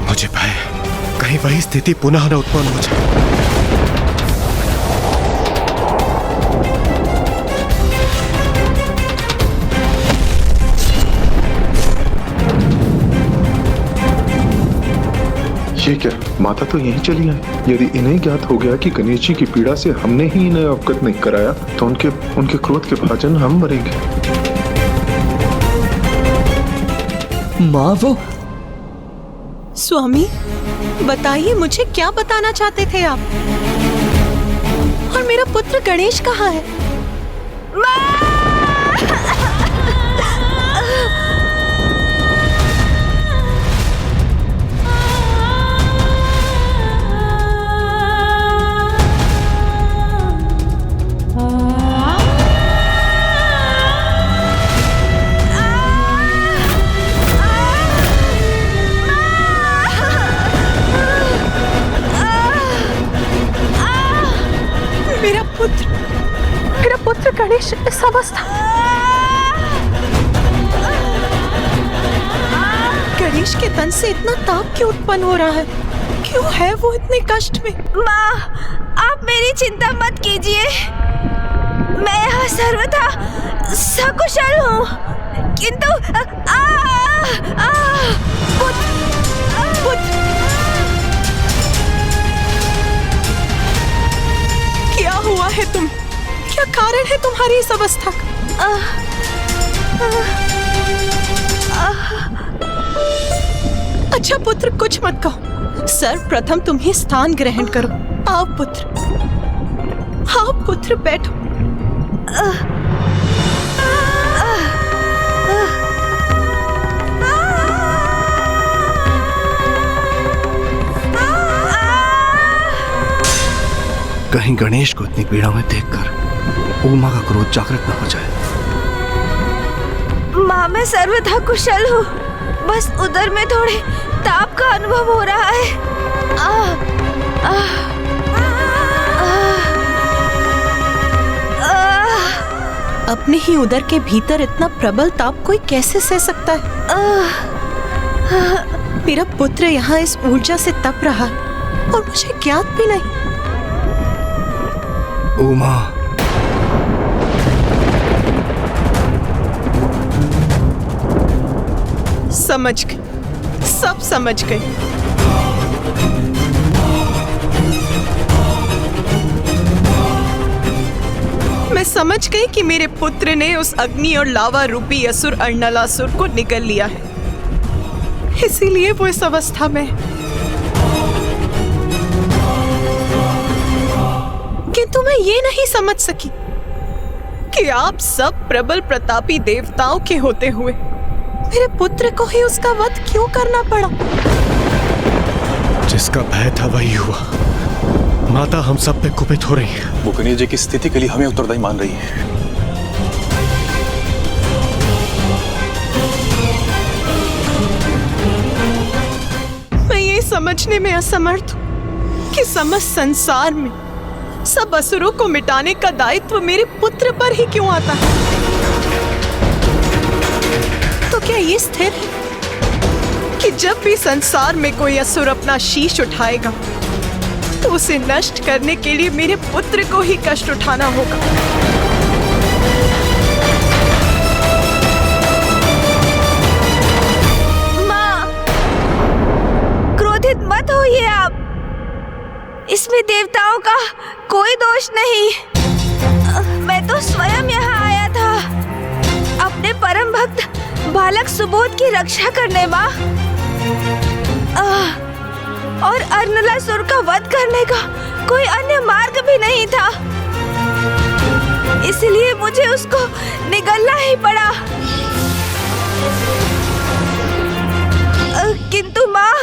[SPEAKER 7] मुझे भय कहीं वही स्थिति पुनः न उत्पन्न हो जाए।
[SPEAKER 11] ये क्या, माता तो यहीं चली आई। यदि इन्हें ज्ञात हो गया कि गणेश जी की पीड़ा से हमने ही इन्हें अवगत नहीं कराया तो उनके क्रोध के भाजन हम मरेंगे।
[SPEAKER 2] माँ वो।
[SPEAKER 17] स्वामी, बताइए मुझे क्या बताना चाहते थे आप? और मेरा पुत्र गणेश कहाँ है? मेरा पुत्र गणेश इस अवस्था। गणेश के तन से इतना ताप क्यों उत्पन्न हो रहा है? क्यों है वो इतने कष्ट में?
[SPEAKER 3] माँ, आप मेरी चिंता मत कीजिए। मैं यहाँ सर्वथा सकुशल हूँ, किंतु
[SPEAKER 17] क्या हुआ है तुम? क्या कारण है तुम्हारी इस अवस्था का? अच्छा पुत्र, कुछ मत कहो। सर्वप्रथम तुम ही स्थान ग्रहण करो। आओ पुत्र, बैठो।
[SPEAKER 8] कहीं गणेश को इतनी पीड़ा में देखकर उमा का क्रोध जागृत न हो जाए।
[SPEAKER 3] माँ, मैं सर्वथा कुशल हूँ। बस उधर में थोड़े ताप का अनुभव हो रहा है।
[SPEAKER 17] अपने ही उदर के भीतर इतना प्रबल ताप कोई कैसे सह सकता है? मेरा पुत्र यहाँ इस ऊर्जा से तप रहा है और मुझे ज्ञात भी नहीं।
[SPEAKER 8] उमा,
[SPEAKER 17] समझ गई, सब समझ गई। मैं समझ गई कि मेरे पुत्र ने उस अग्नि और लावा रूपी असुर अर्णलासुर को निगल लिया है, इसीलिए वो इस अवस्था में है। किंतु मैं ये नहीं समझ सकी कि आप सब प्रबल प्रतापी देवताओं के होते हुए मेरे पुत्र को ही उसका वध क्यों करना पड़ा?
[SPEAKER 7] जिसका भय था वही हुआ। माता हम सब पे कुपित हो रही है।
[SPEAKER 15] वो गणेश जी की स्थिति के लिए हमें उत्तरदायी मान रही है।
[SPEAKER 17] मैं ये समझने में असमर्थ हूँ कि समस्त संसार में सब असुरों को मिटाने का दायित्व मेरे पुत्र पर ही क्यों आता है? तो क्या ये स्थिर है कि जब भी संसार में कोई असुर अपना शीश उठाएगा तो उसे नष्ट करने के लिए मेरे पुत्र को ही कष्ट उठाना होगा?
[SPEAKER 3] माँ, क्रोधित मत होइए आप। इसमें देवताओं का कोई दोष नहीं। मैं तो स्वयं यहाँ आया था अपने परम भक्त बालक सुबोध की रक्षा करने, माँ। और अर्णलासुर का वध करने का कोई अन्य मार्ग भी नहीं था, इसलिए मुझे उसको निगलना ही पड़ा। किंतु माँ,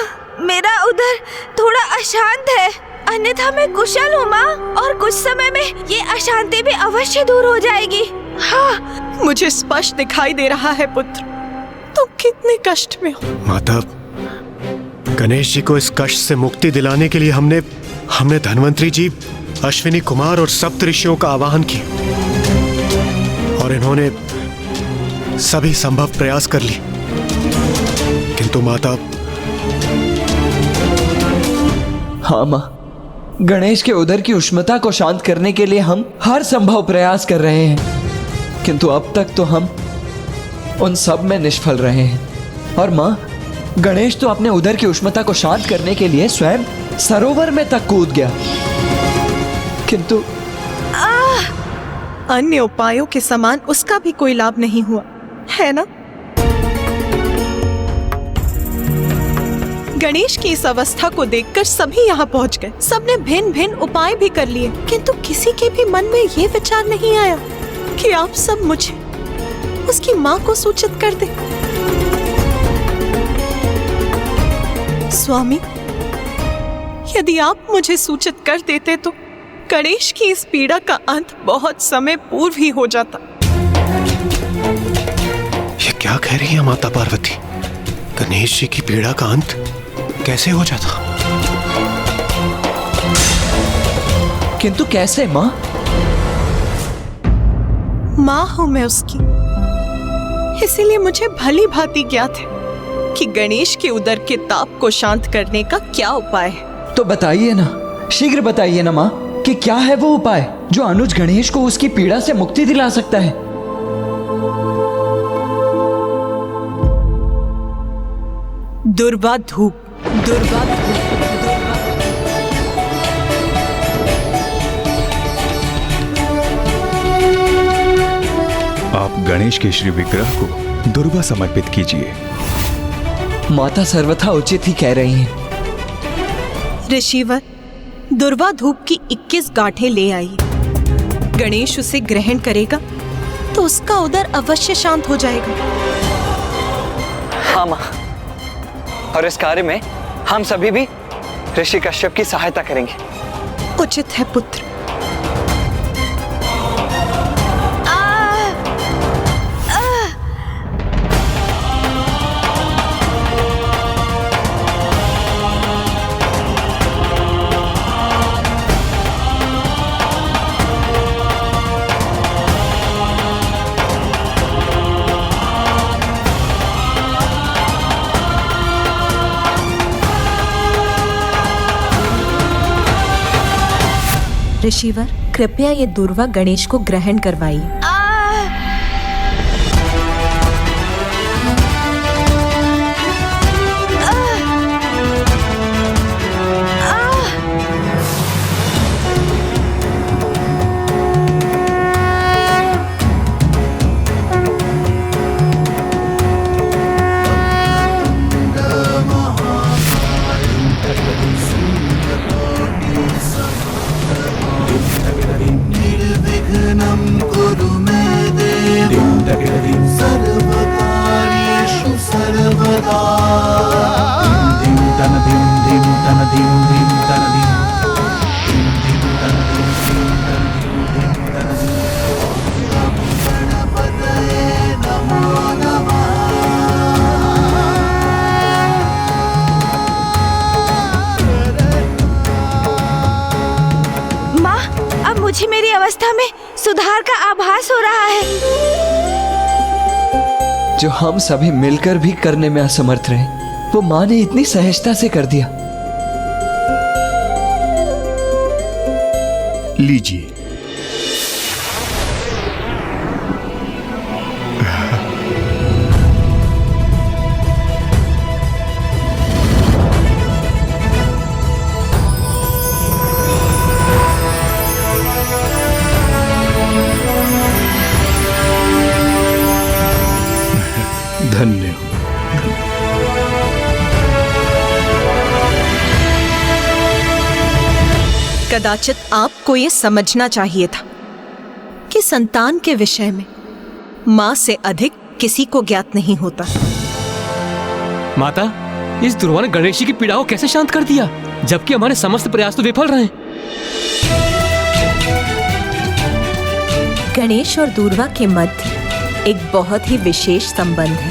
[SPEAKER 3] मेरा उदर थोड़ा अशांत है, अन्यथा मैं कुशल हूँ माँ, और कुछ समय में ये अशांति भी अवश्य दूर हो जाएगी। हाँ,
[SPEAKER 17] मुझे स्पष्ट दिखाई दे रहा है पुत्र, तुम कितने कष्ट में हो।
[SPEAKER 7] माता, गणेश जी को इस कष्ट से मुक्ति दिलाने के लिए हमने धन्वंतरी जी, अश्विनी कुमार और सप्त ऋषियों का आवाहन किया और इन्होंने सभी संभव प्रयास कर लिए, किंतु माता।
[SPEAKER 2] हाँ माँ, गणेश के उदर की उष्णता को शांत करने के लिए हम हर संभव प्रयास कर रहे हैं, किंतु अब तक तो हम उन सब में निष्फल रहे हैं। और माँ, गणेश तो अपने उदर की उष्णता को शांत करने के लिए स्वयं सरोवर में तक कूद गया, किंतु
[SPEAKER 17] अन्य उपायों के समान उसका भी कोई लाभ नहीं हुआ, है ना? गणेश की इस अवस्था को देखकर सभी यहाँ पहुँच गए। सबने भिन्न भिन्न उपाय भी कर लिए, किंतु किसी के भी मन में ये विचार नहीं आया कि आप सब मुझे उसकी माँ को सूचित कर दे। स्वामी, यदि आप मुझे सूचित कर देते तो गणेश की इस पीड़ा का अंत बहुत समय पूर्व ही हो जाता।
[SPEAKER 7] ये क्या कह रही है माता पार्वती? गणेश जी की पीड़ा का अंत कैसे हो जाता?
[SPEAKER 2] किंतु कैसे माँ?
[SPEAKER 17] माँ हूं मैं उसकी, इसीलिए मुझे भली भांति ज्ञात है कि गणेश के उदर के ताप को शांत करने का क्या उपाय है।
[SPEAKER 2] तो बताइए ना, शीघ्र बताइए ना माँ, कि क्या है वो उपाय जो अनुज गणेश को उसकी पीड़ा से मुक्ति दिला सकता है।
[SPEAKER 17] दुर्वा धूप, दुर्वा धूप।
[SPEAKER 18] आप गणेश के श्री विग्रह को दुर्वा समर्पित कीजिए।
[SPEAKER 2] माता सर्वथा उचित ही कह रही हैं।
[SPEAKER 17] ऋषिवर, दुर्वा धूप की 21 गांठें ले आई। गणेश उसे ग्रहण करेगा तो उसका उदर अवश्य शांत हो जाएगा।
[SPEAKER 2] हाँ माँ, और इस कार्य में हम सभी भी ऋषि कश्यप की सहायता करेंगे।
[SPEAKER 17] उचित है पुत्र। ऋषिवर, कृपया ये दूर्वा गणेश को ग्रहण करवाइए।
[SPEAKER 3] मुझे मेरी अवस्था में सुधार का आभास हो रहा है,
[SPEAKER 2] जो हम सभी मिलकर भी करने में असमर्थ रहे, वो माँ ने इतनी सहजता से कर दिया।
[SPEAKER 20] लीजिए। धन्य हो।
[SPEAKER 17] कदाचित आपको ये समझना चाहिए था कि संतान के विषय में माँ से अधिक किसी को ज्ञात नहीं होता।
[SPEAKER 9] माता, इस दुर्वा ने गणेश जी की पीड़ा को कैसे शांत कर दिया, जबकि हमारे समस्त प्रयास तो विफल रहे।
[SPEAKER 17] गणेश और दूर्वा के मध्य एक बहुत ही विशेष संबंध है।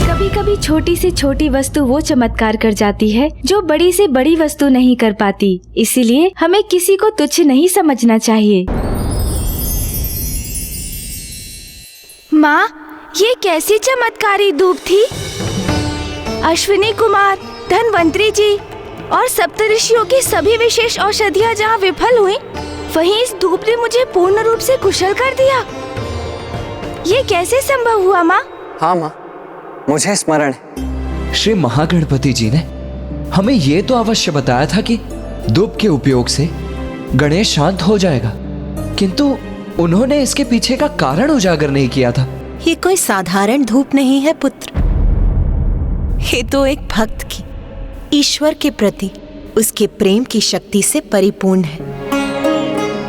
[SPEAKER 3] कभी कभी छोटी से छोटी वस्तु वो चमत्कार कर जाती है जो बड़ी से बड़ी वस्तु नहीं कर पाती। इसीलिए हमें किसी को तुच्छ नहीं समझना चाहिए। माँ, ये कैसी चमत्कारी धूप थी? अश्विनी कुमार, धनवंतरी जी और सप्तऋषियों की सभी विशेष औषधियाँ जहाँ विफल हुई, वहीं इस धूप ने मुझे पूर्ण रूप से कुशल कर दिया। ये कैसे संभव हुआ माँ?
[SPEAKER 21] हाँ माँ, मुझे स्मरण है।
[SPEAKER 2] श्री महागणपति जी ने हमें ये तो अवश्य बताया था कि धूप के उपयोग से गणेश शांत हो जाएगा, किंतु उन्होंने इसके पीछे का कारण उजागर नहीं किया था।
[SPEAKER 17] ये कोई साधारण धूप नहीं है पुत्र, ये तो एक भक्त की ईश्वर के प्रति उसके प्रेम की शक्ति से परिपूर्ण है।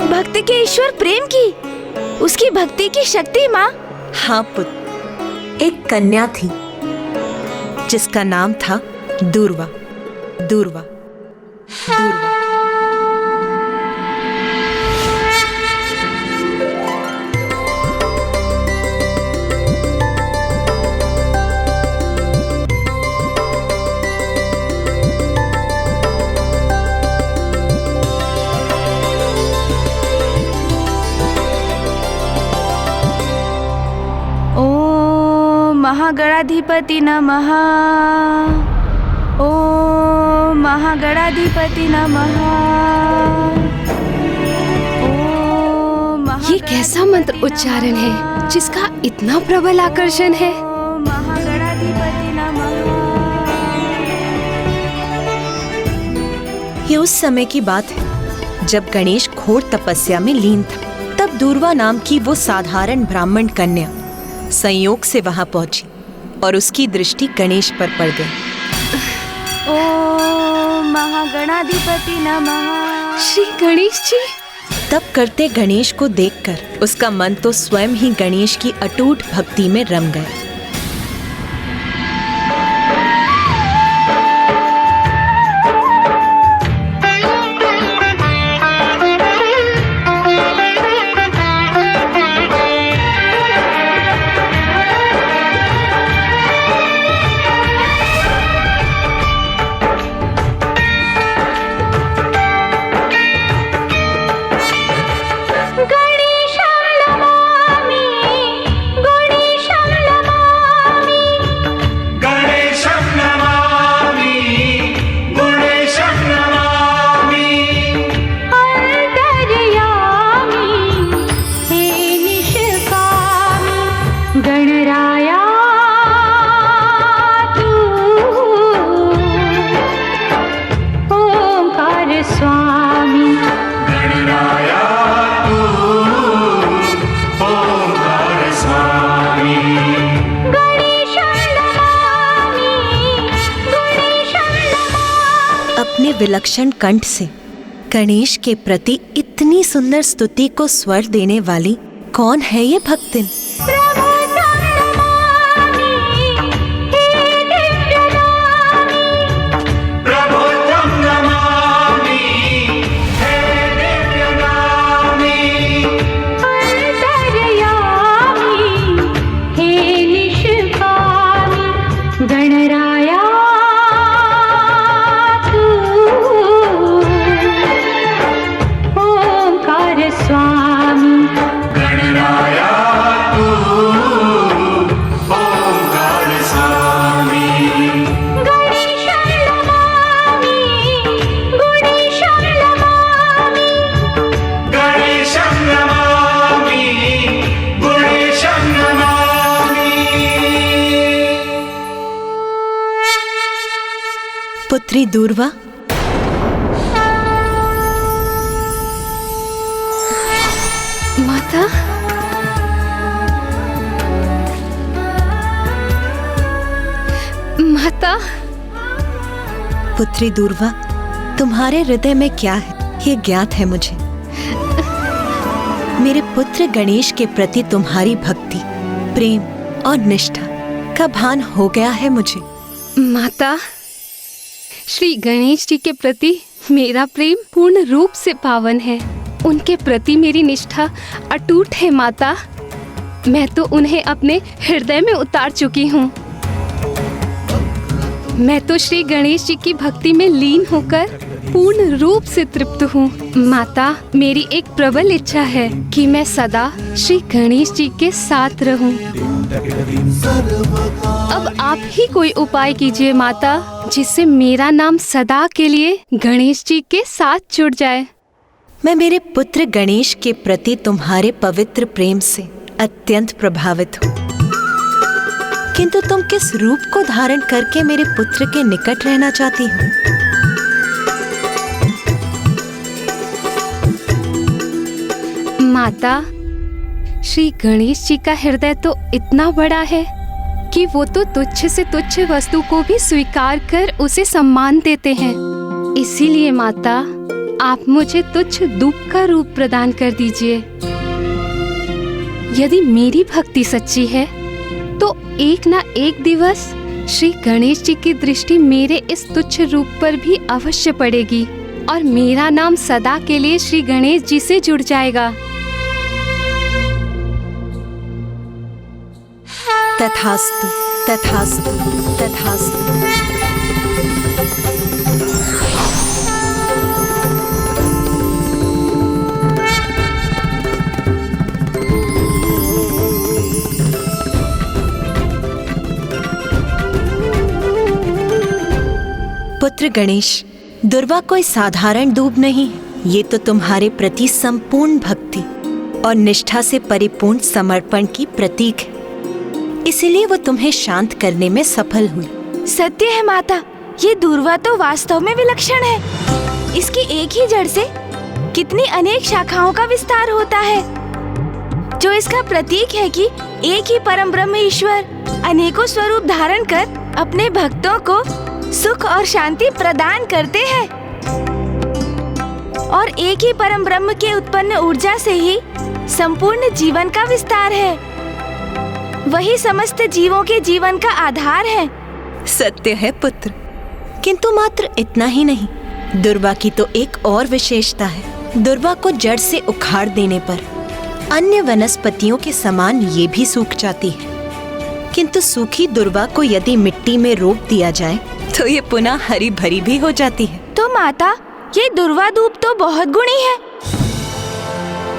[SPEAKER 3] भक्त के ईश्वर प्रेम की, उसकी भक्ति की शक्ति माँ?
[SPEAKER 17] हाँ पुत्र, एक कन्या थी जिसका नाम था दूर्वा। दूर्वा, दूर्वा।
[SPEAKER 3] महागणाधिपति नमः। ओम महागणाधिपति नमः।
[SPEAKER 22] ये कैसा मंत्र उच्चारण है जिसका इतना प्रबल आकर्षण है?
[SPEAKER 3] महागणाधिपति नमः।
[SPEAKER 17] ये उस समय की बात है जब गणेश घोर तपस्या में लीन था। तब दूर्वा नाम की वो साधारण ब्राह्मण कन्या संयोग से वहां पहुंची और उसकी दृष्टि गणेश पर पड़ गई।
[SPEAKER 3] ओम महागणाधिपति नमः।
[SPEAKER 22] श्री गणेश जी।
[SPEAKER 17] तब करते गणेश को देखकर उसका मन तो स्वयं ही गणेश की अटूट भक्ति में रम गया।
[SPEAKER 14] गणेशं नमामि, गणेशं
[SPEAKER 17] ये विलक्षण कंठ से गणेश के प्रति इतनी सुंदर स्तुति को स्वर देने वाली कौन है ये भक्तिन? पुत्री दूर्वा,
[SPEAKER 22] माता, माता।
[SPEAKER 17] पुत्री दूर्वा, तुम्हारे हृदय में क्या है ये ज्ञात है मुझे। मेरे पुत्र गणेश के प्रति तुम्हारी भक्ति, प्रेम और निष्ठा का भान हो गया है मुझे।
[SPEAKER 22] माता, श्री गणेश जी के प्रति मेरा प्रेम पूर्ण रूप से पावन है। उनके प्रति मेरी निष्ठा अटूट है माता। मैं तो उन्हें अपने हृदय में उतार चुकी हूँ। मैं तो श्री गणेश जी की भक्ति में लीन होकर पूर्ण रूप से तृप्त हूँ। माता, मेरी एक प्रबल इच्छा है कि मैं सदा श्री गणेश जी के साथ रहूँ। अब आप ही कोई उपाय कीजिए माता, जिससे मेरा नाम सदा के लिए गणेश जी के साथ जुड़ जाए।
[SPEAKER 17] मैं मेरे पुत्र गणेश के प्रति तुम्हारे पवित्र प्रेम से अत्यंत प्रभावित हूँ, किंतु तुम किस रूप को धारण करके मेरे पुत्र के निकट रहना चाहती हो?
[SPEAKER 22] माता, श्री गणेश जी का हृदय तो इतना बड़ा है कि वो तो तुच्छ से तुच्छ वस्तु को भी स्वीकार कर उसे सम्मान देते हैं। इसीलिए माता, आप मुझे तुच्छ धूप का रूप प्रदान कर दीजिए। यदि मेरी भक्ति सच्ची है तो एक ना एक दिवस श्री गणेश जी की दृष्टि मेरे इस तुच्छ रूप पर भी अवश्य पड़ेगी और मेरा नाम सदा के लिए श्री गणेश जी से जुड़ जाएगा।
[SPEAKER 17] तथास्तु, तथास्तु, तथास्तु। पुत्र गणेश, दुर्वा कोई साधारण दूब नहीं है। ये तो तुम्हारे प्रति संपूर्ण भक्ति और निष्ठा से परिपूर्ण समर्पण की प्रतीक है। इसीलिए वो तुम्हें शांत करने में सफल हुई।
[SPEAKER 3] सत्य है माता, ये दूर्वा तो वास्तव में विलक्षण है। इसकी एक ही जड़ से कितनी अनेक शाखाओं का विस्तार होता है, जो इसका प्रतीक है कि एक ही परम ब्रह्म ईश्वर अनेकों स्वरूप धारण कर अपने भक्तों को सुख और शांति प्रदान करते हैं। और एक ही परम ब्रह्म के उत्पन्न ऊर्जा से ही संपूर्ण जीवन का विस्तार है। वही समस्त जीवों के जीवन का आधार है।
[SPEAKER 17] सत्य है पुत्र, किंतु मात्र इतना ही नहीं, दुर्वा की तो एक और विशेषता है। दुर्वा को जड़ से उखाड़ देने पर अन्य वनस्पतियों के समान ये भी सूख जाती है, किंतु सूखी दुर्वा को यदि मिट्टी में रोप दिया जाए तो ये पुनः हरी भरी भी हो जाती है।
[SPEAKER 3] तो माता, ये दुर्वा धूप तो बहुत गुणी है।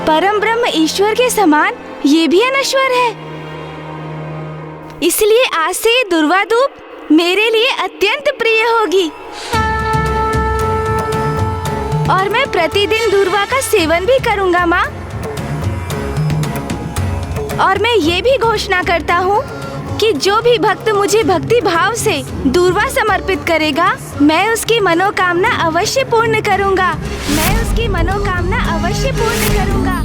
[SPEAKER 3] परम ब्रह्म ईश्वर के समान ये भी अनश्वर है। इसलिए आज से ये दुर्वा धूप मेरे लिए अत्यंत प्रिय होगी और मैं प्रतिदिन दुर्वा का सेवन भी करूंगा माँ। और मैं ये भी घोषणा करता हूँ कि जो भी भक्त मुझे भक्ति भाव से दुर्वा समर्पित करेगा, मैं उसकी मनोकामना अवश्य पूर्ण करूंगा। मैं उसकी मनोकामना अवश्य पूर्ण करूंगा।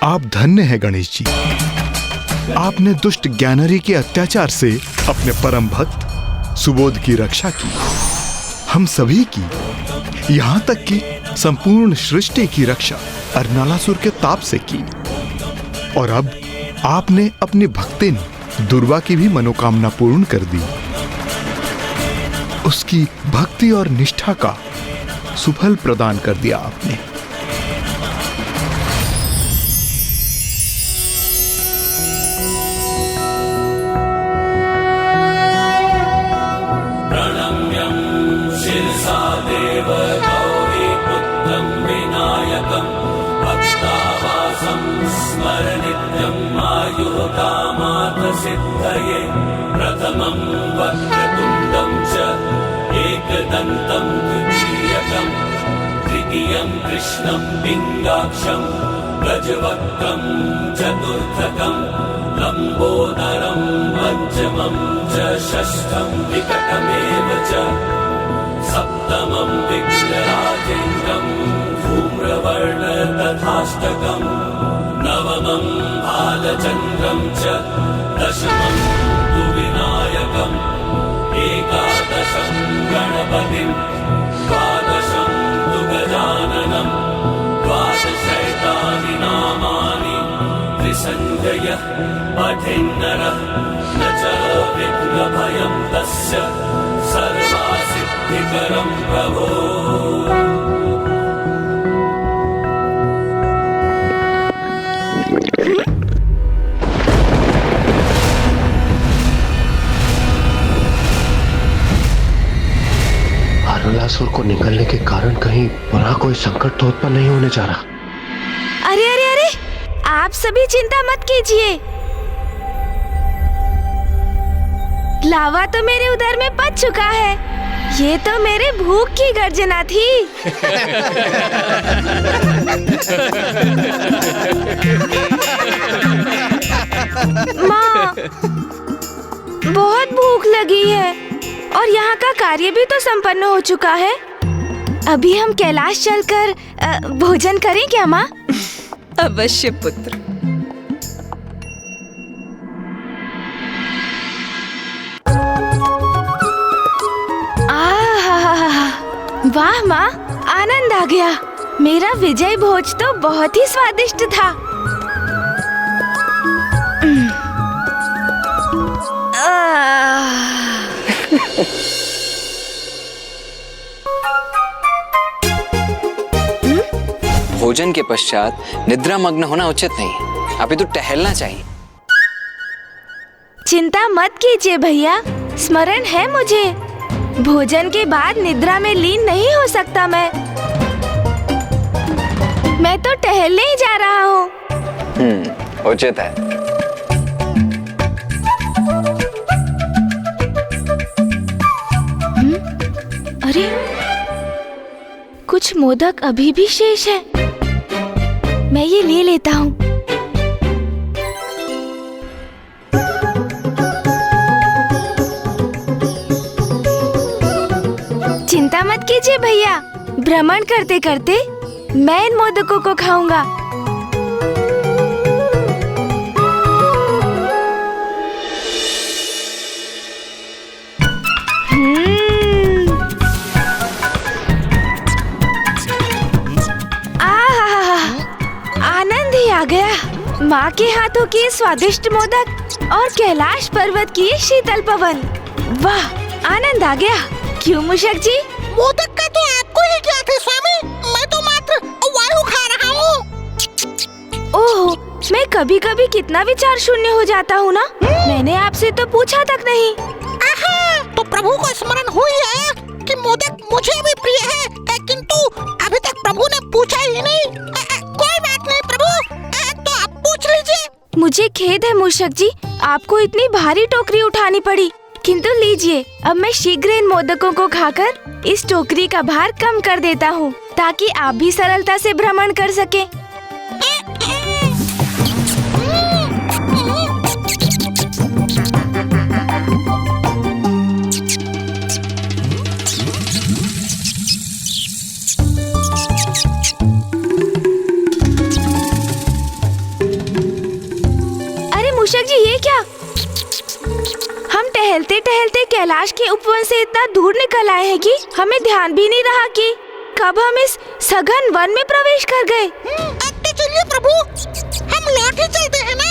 [SPEAKER 20] आप धन्य हैं गणेश जी। आपने दुष्ट ज्ञानरी के अत्याचार से अपने परम भक्त सुबोध की रक्षा की, हम सभी की, यहाँ तक कि संपूर्ण सृष्टि की रक्षा अर्नालासुर के ताप से की। और अब आपने अपनी भक्तिन दुर्वा की भी मनोकामना पूर्ण कर दी। उसकी भक्ति और निष्ठा का सुफल प्रदान कर दिया आपने।
[SPEAKER 1] प्रणम्यं शिरसा देव गौरीपुत्रं विनायकं भक्तावासं स्मरनित्यं आयुः कामार्थसिद्धये प्रथमं वक्रतुण्डं च एकदन्तं द्वितीयकं तृतीयं कृष्णं पिङ्गाक्षं गजवक्त्रं चतुर्थकं लम्बोदरं पञ्चमं च षष्ठं विकटमेव च सप्तमं विघ्नराजेन्द्रं धूम्रवर्ण तथाष्टकं नवमं बालचन्द्रं च दशमं तु विनायकम् एकादशं गणपतिं द्वादशं तु गजाननं द्वादशैतानि नामानि त्रिसङ्ख्ययः पठेन्नरः न च विघ्नभयं तस्य सर्वासिद्धिकरं प्रभो।
[SPEAKER 11] अर्नालासुर को निकलने के कारण कहीं बुरा कोई संकट तो उत्पन्न नहीं होने जा रहा।
[SPEAKER 3] अरे अरे अरे, आप सभी चिंता मत कीजिए। लावा तो मेरे उदर में पच चुका है। ये तो मेरे भूख की गर्जना थी। माँ, बहुत भूख लगी है और यहाँ का कार्य भी तो संपन्न हो चुका है। अभी हम कैलाश चलकर भोजन करें क्या माँ?
[SPEAKER 6] अवश्य पुत्र।
[SPEAKER 3] वाह माँ, आनंद आ गया। मेरा विजय भोज तो बहुत ही स्वादिष्ट था।
[SPEAKER 21] भोजन के पश्चात निद्रा मग्न होना उचित नहीं, अभी तो टहलना चाहिए।
[SPEAKER 3] चिंता मत कीजिए भैया, स्मरण है मुझे। भोजन के बाद निद्रा में लीन नहीं हो सकता मैं तो टहलने ही जा रहा हूँ।
[SPEAKER 21] उचित है।
[SPEAKER 3] अरे, कुछ मोदक अभी भी शेष है, मैं ये ले लेता हूँ। चिंता मत कीजिए भैया, भ्रमण करते करते मैं इन मोदकों को खाऊंगा। आनंद ही आ गया। माँ के हाथों की स्वादिष्ट मोदक और कैलाश पर्वत की शीतल पवन। वाह, आनंद आ गया। क्यों मूषक जी?
[SPEAKER 12] मोदक का तो आपको ही क्या थे स्वामी, मैं तो मात्र वायु खा रहा हूँ।
[SPEAKER 3] ओह, मैं कभी कभी कितना विचार शून्य हो जाता हूँ ना। मैंने आपसे तो पूछा तक नहीं।
[SPEAKER 12] तो प्रभु को स्मरण हुई है कि मोदक मुझे भी प्रिय है, किंतु अभी तक प्रभु ने पूछा ही नहीं। कोई बात नहीं प्रभु, तो आप पूछ लीजिए।
[SPEAKER 3] मुझे खेद है मूषक जी, आपको इतनी भारी टोकरी उठानी पड़ी। किंतु लीजिए, अब मैं शीघ्र इन मोदकों को खाकर इस टोकरी का भार कम कर देता हूँ, ताकि आप भी सरलता से भ्रमण कर सकें। टहलते टहलते कैलाश के उपवन से इतना दूर निकल आए हैं कि हमें ध्यान भी नहीं रहा कि कब हम इस सघन वन में प्रवेश कर गए।
[SPEAKER 12] अब तो चलिए प्रभु, हम लौट ही चलते हैं ना।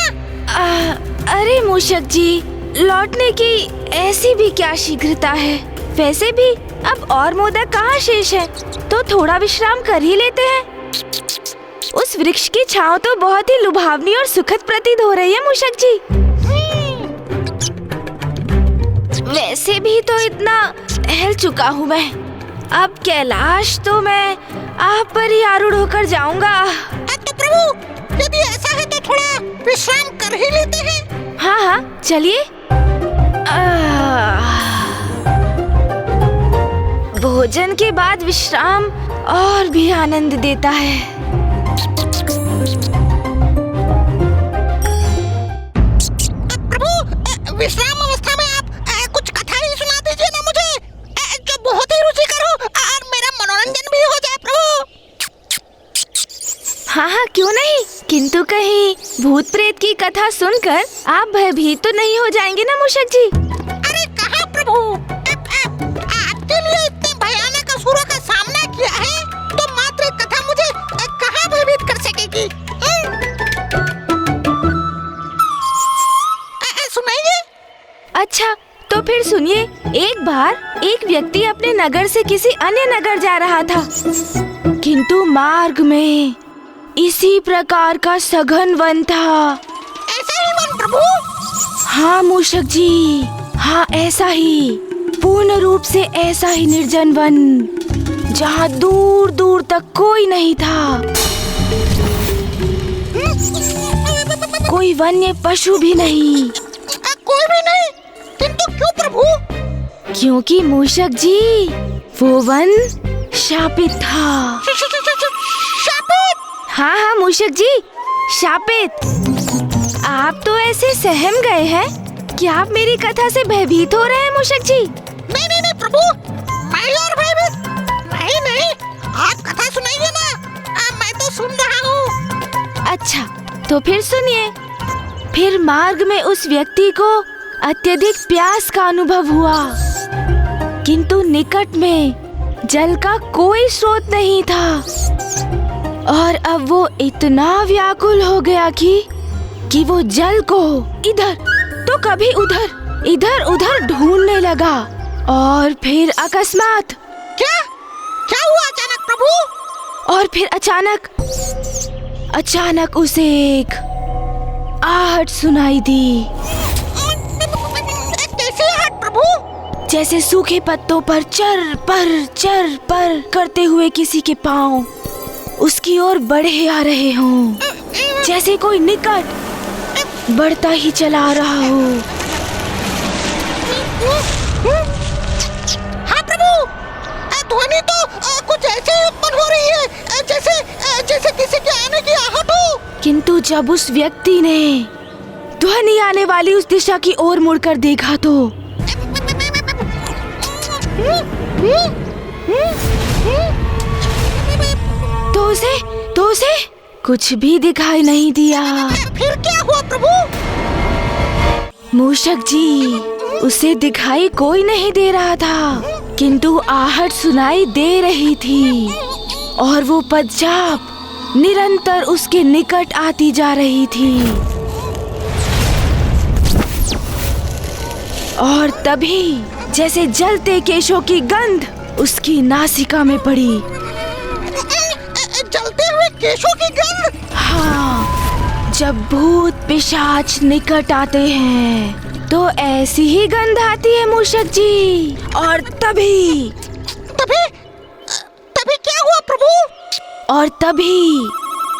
[SPEAKER 3] अरे मूषक जी, लौटने की ऐसी भी क्या शीघ्रता है? वैसे भी अब और मोदक कहाँ शेष है, तो थोड़ा विश्राम कर ही लेते हैं। उस वृक्ष की छांव तो बहुत ही लुभावनी और सुखद प्रतीत हो रही है मूषक जी। वैसे भी तो इतना टहल चुका हूँ मैं, अब कैलाश तो मैं आप पर ही आरूढ़ होकर जाऊंगा।
[SPEAKER 12] तो प्रभु, यदि ऐसा है तो थोड़ा विश्राम कर ही लेते हैं।
[SPEAKER 3] हाँ हाँ चलिए। भोजन के बाद विश्राम और भी आनंद देता है।
[SPEAKER 12] प्रभु, विश्राम अवस्था में आप कुछ कथा ही सुना दीजिए ना मुझे, जो बहुत ही रुचिकर हो और मेरा मनोरंजन भी हो जाए प्रभु।
[SPEAKER 3] हाँ हाँ क्यों नहीं, किंतु कहीं भूत प्रेत की कथा सुनकर आप भयभीत तो नहीं हो जाएंगे ना मूषक जी?
[SPEAKER 12] अरे कहाँ प्रभु, आपके लिए इतने भयानक असुरों का सामना किया है, तो मात्र कथा मुझे कहाँ भयभीत कर सकेगी? सुनाइए।
[SPEAKER 3] अच्छा तो फिर सुनिए। एक बार एक व्यक्ति अपने नगर से किसी अन्य नगर जा रहा था, किंतु मार्ग में इसी प्रकार का सघन वन था।
[SPEAKER 12] ऐसा ही वन प्रभु?
[SPEAKER 3] हाँ मूषक जी, हाँ ऐसा ही, पूर्ण रूप से ऐसा ही निर्जन वन, जहाँ दूर दूर तक कोई नहीं था, कोई वन्य पशु भी नहीं।
[SPEAKER 12] कोई भी नहीं? किंतु क्यों प्रभु?
[SPEAKER 3] क्योंकि मूषक जी वो वन शापित था।
[SPEAKER 12] शापित?
[SPEAKER 3] हाँ हाँ मूषक जी, शापित। आप तो ऐसे सहम गए हैं कि आप मेरी कथा से भयभीत हो रहे हैं मूषक जी।
[SPEAKER 12] नहीं नहीं प्रभु, मैं और भयभीत नहीं नहीं, आप कथा सुनाइए ना, मैं तो सुन रहा हूँ।
[SPEAKER 3] अच्छा तो फिर सुनिए। फिर मार्ग में उस व्यक्ति को अत्यधिक प्यास का अनुभव हुआ, किंतु निकट में जल का कोई स्रोत नहीं था, और अब वो इतना व्याकुल हो गया कि वो जल को इधर तो कभी उधर इधर उधर ढूंढने लगा। और फिर अकस्मात
[SPEAKER 12] क्या हुआ अचानक प्रभु?
[SPEAKER 3] और फिर अचानक उसे एक आहट सुनाई दी।
[SPEAKER 12] कैसी आहट प्रभु?
[SPEAKER 3] जैसे सूखे पत्तों पर चर पर करते हुए किसी के पांव उसकी ओर बढ़े आ रहे हों, जैसे कोई निकट बढ़ता ही चला रहा हो।
[SPEAKER 12] हाँ प्रभु, ध्वनि तो कुछ ऐसे ही उत्पन्न हो रही है, जैसे किसी के आने की आहट हो।
[SPEAKER 3] किंतु जब उस व्यक्ति ने ध्वनि आने वाली उस दिशा की ओर मुड़कर देखा तो उसे कुछ भी दिखाई नहीं दिया।
[SPEAKER 12] फिर क्या हुआ प्रभु?
[SPEAKER 3] मूषक जी, उसे दिखाई कोई नहीं दे रहा था, किंतु आहट सुनाई दे रही थी, और वो पदचाप निरंतर उसके निकट आती जा रही थी। और तभी जैसे जलते केशों की गंध उसकी नासिका में पड़ी।
[SPEAKER 12] जलते हुए केशों की गंध?
[SPEAKER 3] हाँ, जब भूत पिशाच निकट आते हैं तो ऐसी ही गंध आती है मूषक जी। और तभी
[SPEAKER 12] क्या हुआ प्रभु?
[SPEAKER 3] और तभी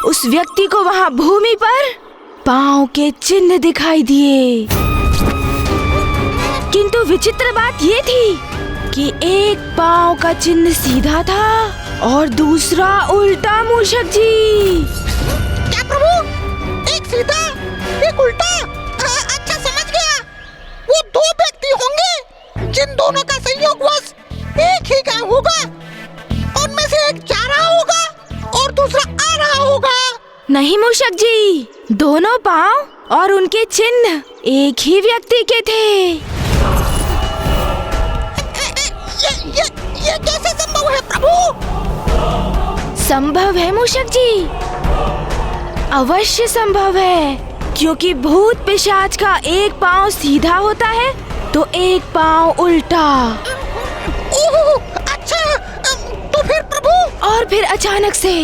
[SPEAKER 3] उस व्यक्ति को वहाँ भूमि पर पांव के चिन्ह दिखाई दिए। किंतु विचित्र बात ये थी कि एक पांव का चिन्ह सीधा था और दूसरा उल्टा मूषक जी।
[SPEAKER 12] क्या प्रभु? एक सीधा एक उल्टा? अच्छा समझ गया, वो दो व्यक्ति होंगे जिन दोनों का संयोगवश एक ही गांव होगा। उनमें से एक जा रहा होगा और दूसरा आ रहा होगा।
[SPEAKER 3] नहीं मूषक जी, दोनों पांव और उनके चिन्ह एक ही व्यक्ति के थे।
[SPEAKER 12] है प्रभु?
[SPEAKER 3] संभव है मूषक जी, अवश्य संभव है, क्योंकि भूत पिशाच का एक पांव सीधा होता है तो एक पांव उल्टा।
[SPEAKER 12] ओह, अच्छा, तो फिर प्रभु?
[SPEAKER 3] और फिर अचानक से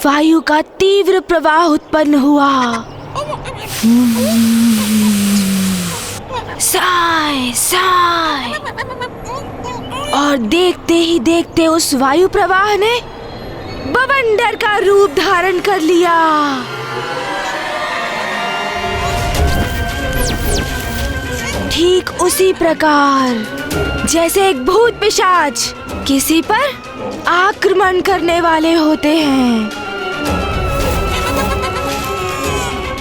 [SPEAKER 3] वायु का तीव्र प्रवाह उत्पन्न हुआ। साय साय, और देखते ही देखते उस वायु प्रवाह ने बवंडर का रूप धारण कर लिया। ठीक उसी प्रकार जैसे एक भूत पिशाच किसी पर आक्रमण करने वाले होते हैं,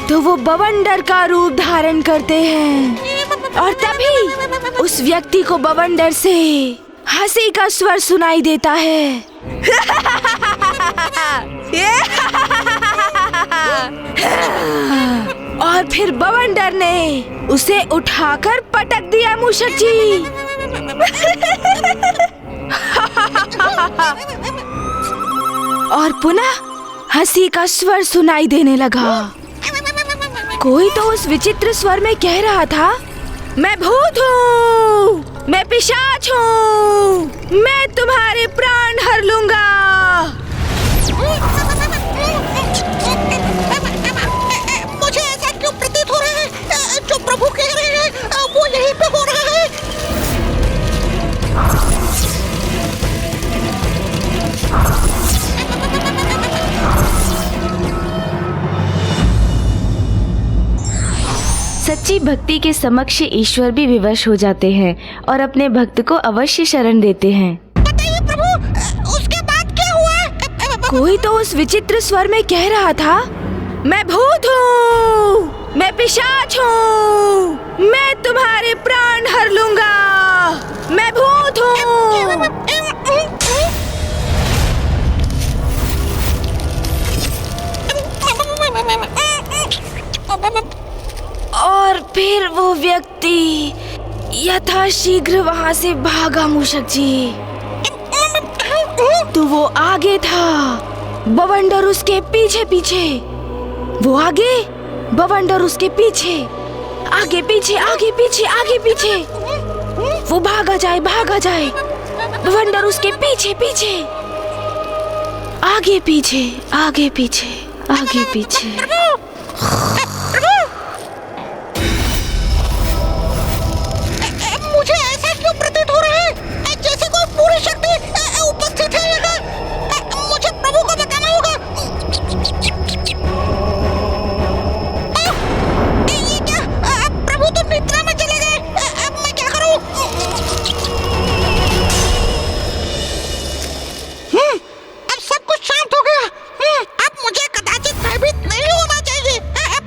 [SPEAKER 3] तो वो बवंडर का रूप धारण करते हैं, और तभी उस व्यक्ति को बवंडर से हंसी का स्वर सुनाई देता है। और फिर बवंडर ने उसे उठाकर पटक दिया मूषक जी। और पुनः हंसी का स्वर सुनाई देने लगा। कोई तो उस विचित्र स्वर में कह रहा था, मैं भूत हूँ, मैं पिशाच हूँ, मैं तुम्हारे प्राण हर लूंगा।
[SPEAKER 12] मुझे ऐसा क्यों प्रतीत हो रहा है, जो प्रभु कह रहे हैं वो यहीं पे हो रहा है?
[SPEAKER 3] सच्ची भक्ति के समक्ष ईश्वर भी विवश हो जाते हैं और अपने भक्त को अवश्य शरण देते हैं।
[SPEAKER 12] बताइए प्रभु, उसके बाद क्या हुआ?
[SPEAKER 3] कोई तो उस विचित्र स्वर में कह रहा था, मैं भूत हूँ, मैं पिशाच हूँ, मैं तुम्हारे प्राण हर लूंगा, मैं भूत हूँ। और फिर वो व्यक्ति यथाशीघ्र वहाँ से भागा मूषक जी। तो वो आगे था, बवंडर उसके पीछे पीछे। वो आगे, बवंडर उसके पीछे, आगे पीछे आगे पीछे आगे पीछे। वो भागा जाए, बवंडर उसके पीछे पीछे, आगे पीछे आगे पीछे आगे पीछे।
[SPEAKER 12] मुझे ऐसा क्यों प्रतीत हो रहा है जैसे कोई पूरी शक्ति उपस्थित है यहाँ? मुझे प्रभु को बताना होगा। ये क्या, प्रभु तो निद्रा में चले गए, अब मैं क्या करूँ? अब सब कुछ शांत हो गया। अब मुझे कदाचित भयभीत नहीं होना चाहिए।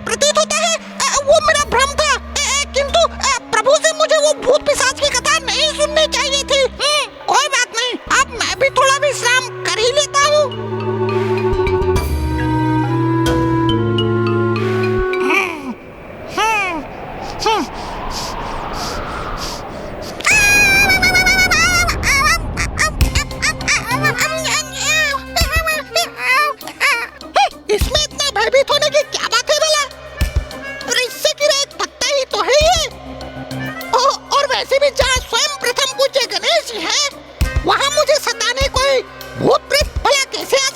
[SPEAKER 12] प्रतीत होता है वो मेरा भ्रम था, किंतु प्रभु से मुझे वो भूत पिशाच की कथा नहीं सुननी चाहिए थी। कोई बात नहीं, अब मैं भी थोड़ा विश्राम कर ही लेता हूँ। इसमें इतना भयभीत होने की क्या बात है भला? इससे गिरा एक पत्ता ही तो है ये। और वैसे भी जहाँ स्वयं प्रथम पूज्य गणेश जी हैं, वहाँ मुझे सताने कोई भूत प्रेत भला कैसे आ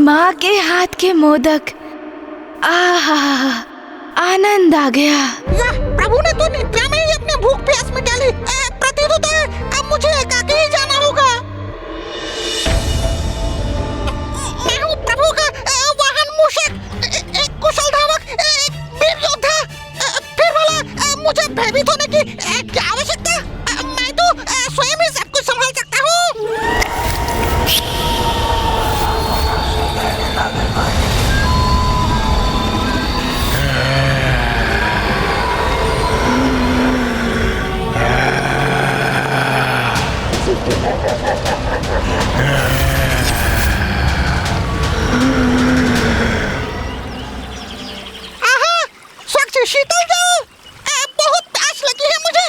[SPEAKER 3] माँ के हाथ के मोदक, आहा, आनंद आ गया।
[SPEAKER 12] प्रभु ने तो निद्रा में ही अपने भूख प्यास मिटा ली। प्रतीत होता है अब मुझे एकाकी ही जाना होगा। मैं हूँ प्रभु का वाहन मूषक, एक कुशल धावक, एक वीर योद्धा। फिर भला मुझे भयभीत होने की क्या आवश्यकता? मैं तो स्वयं ही सब कुछ संभाल सकता हूँ। स्वच्छ शीतल जल, बहुत प्यास लगी है मुझे।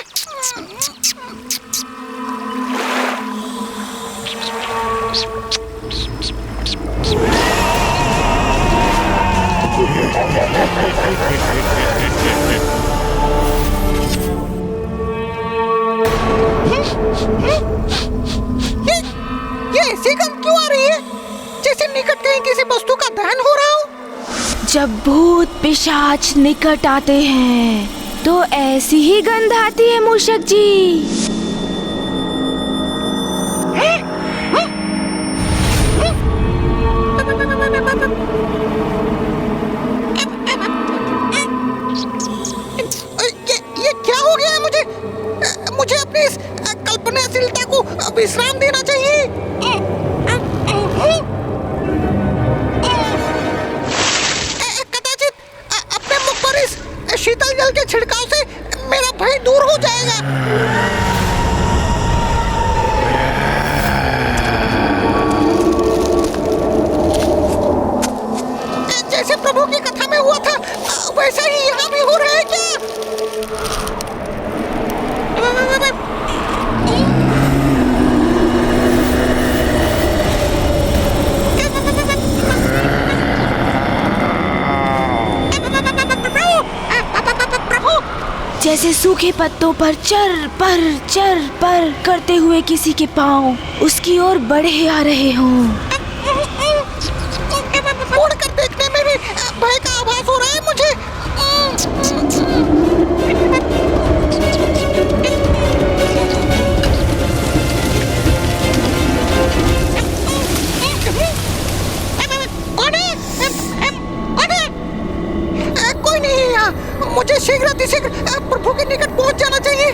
[SPEAKER 12] ये ऐसी गंध क्यों आ रही है? जैसे निकट कहीं किसी वस्तु का दहन हो रहा हो।
[SPEAKER 3] जब भूत पिशाच निकट आते हैं तो ऐसी ही गंध आती है मूषक जी।
[SPEAKER 12] ये क्या हो गया है मुझे? मुझे अपनी इस कल्पनाशीलता को विश्राम देना चाहिए। कदाचित अपने मुख पर इस शीतल जल के छिड़काव से मेरा भय दूर हो जाएगा। जैसे प्रभु की कथा में हुआ था वैसा ही यहाँ भी हो रहा है क्या?
[SPEAKER 3] जैसे सूखे पत्तों पर चर पर करते हुए किसी के पांव उसकी ओर बढ़े आ रहे हों।
[SPEAKER 12] उड़कर देखने में भी भय का आभास हो रहा है मुझे। कोई नहीं है यहाँ। मुझे शीघ्र प्रभु के निकट पहुंच जाना चाहिए।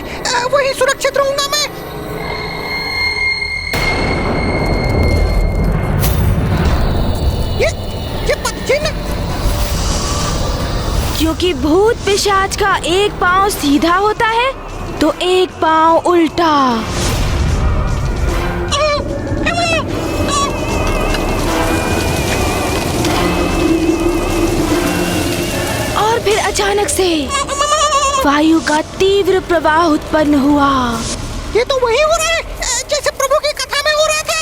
[SPEAKER 12] वहीं सुरक्षित रहूंगा मैं। ये पदचिन्ह,
[SPEAKER 3] क्योंकि भूत पिशाच का एक पांव सीधा होता है तो एक पांव उल्टा। और फिर अचानक से वायु का तीव्र प्रवाह उत्पन्न हुआ।
[SPEAKER 12] ये तो वही हो रहा है जैसे प्रभु की कथा में हो रहा था।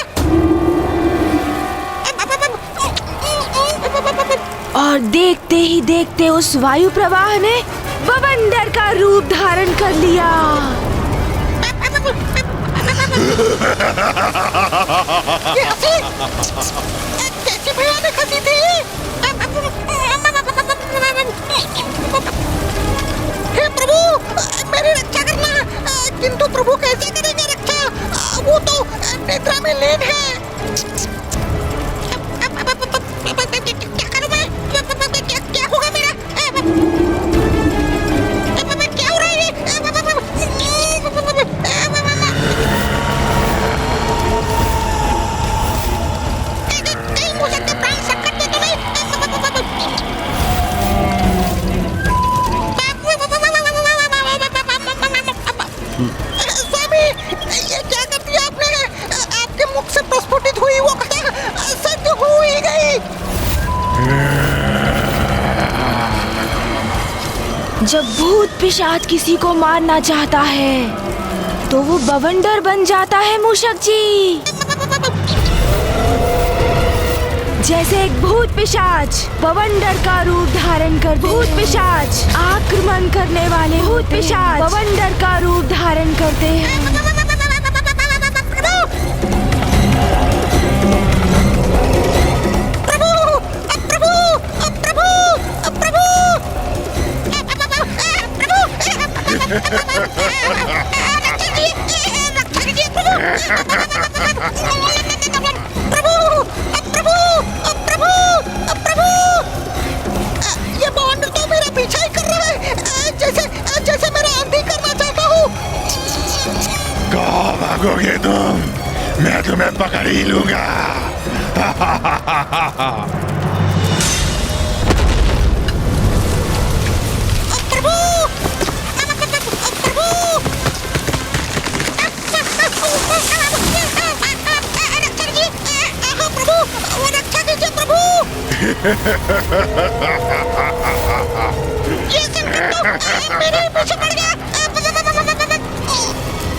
[SPEAKER 3] और देखते ही देखते उस वायु प्रवाह ने बवंडर का रूप धारण कर लिया।
[SPEAKER 12] ये हंसी कैसी भयानक हंसी थी। हे प्रभु मेरी रक्षा करना। किंतु प्रभु कैसे करेंगे रक्षा? वो तो निद्रा में लीन है। क्या करूं मैं? क्या होगा मेरा? क्या हो रहा है? कहीं मुझे अपने प्राण संकट में तो नहीं? स्वामी ये क्या कर दिया आपने? आपके मुख से प्रस्फुटित हुई वो कथा सत्य हो ही गई।
[SPEAKER 3] जब भूत पिशाच किसी को मारना चाहता है तो वो बवंडर बन जाता है मूषक जी। जैसे एक भूत पिशाच बवंडर का रूप धारण कर, भूत पिशाच आक्रमण करने वाले भूत पिशाच बवंडर का रूप धारण करते हैं।
[SPEAKER 12] प्रभु ये बॉन्ड तो मेरा पीछा ही कर रहा है, जैसे मेरा आंधी करना चाहता हूँ।
[SPEAKER 5] कहाँ भागोगे तुम? मैं तुम्हें पकड़ ही लूंगा।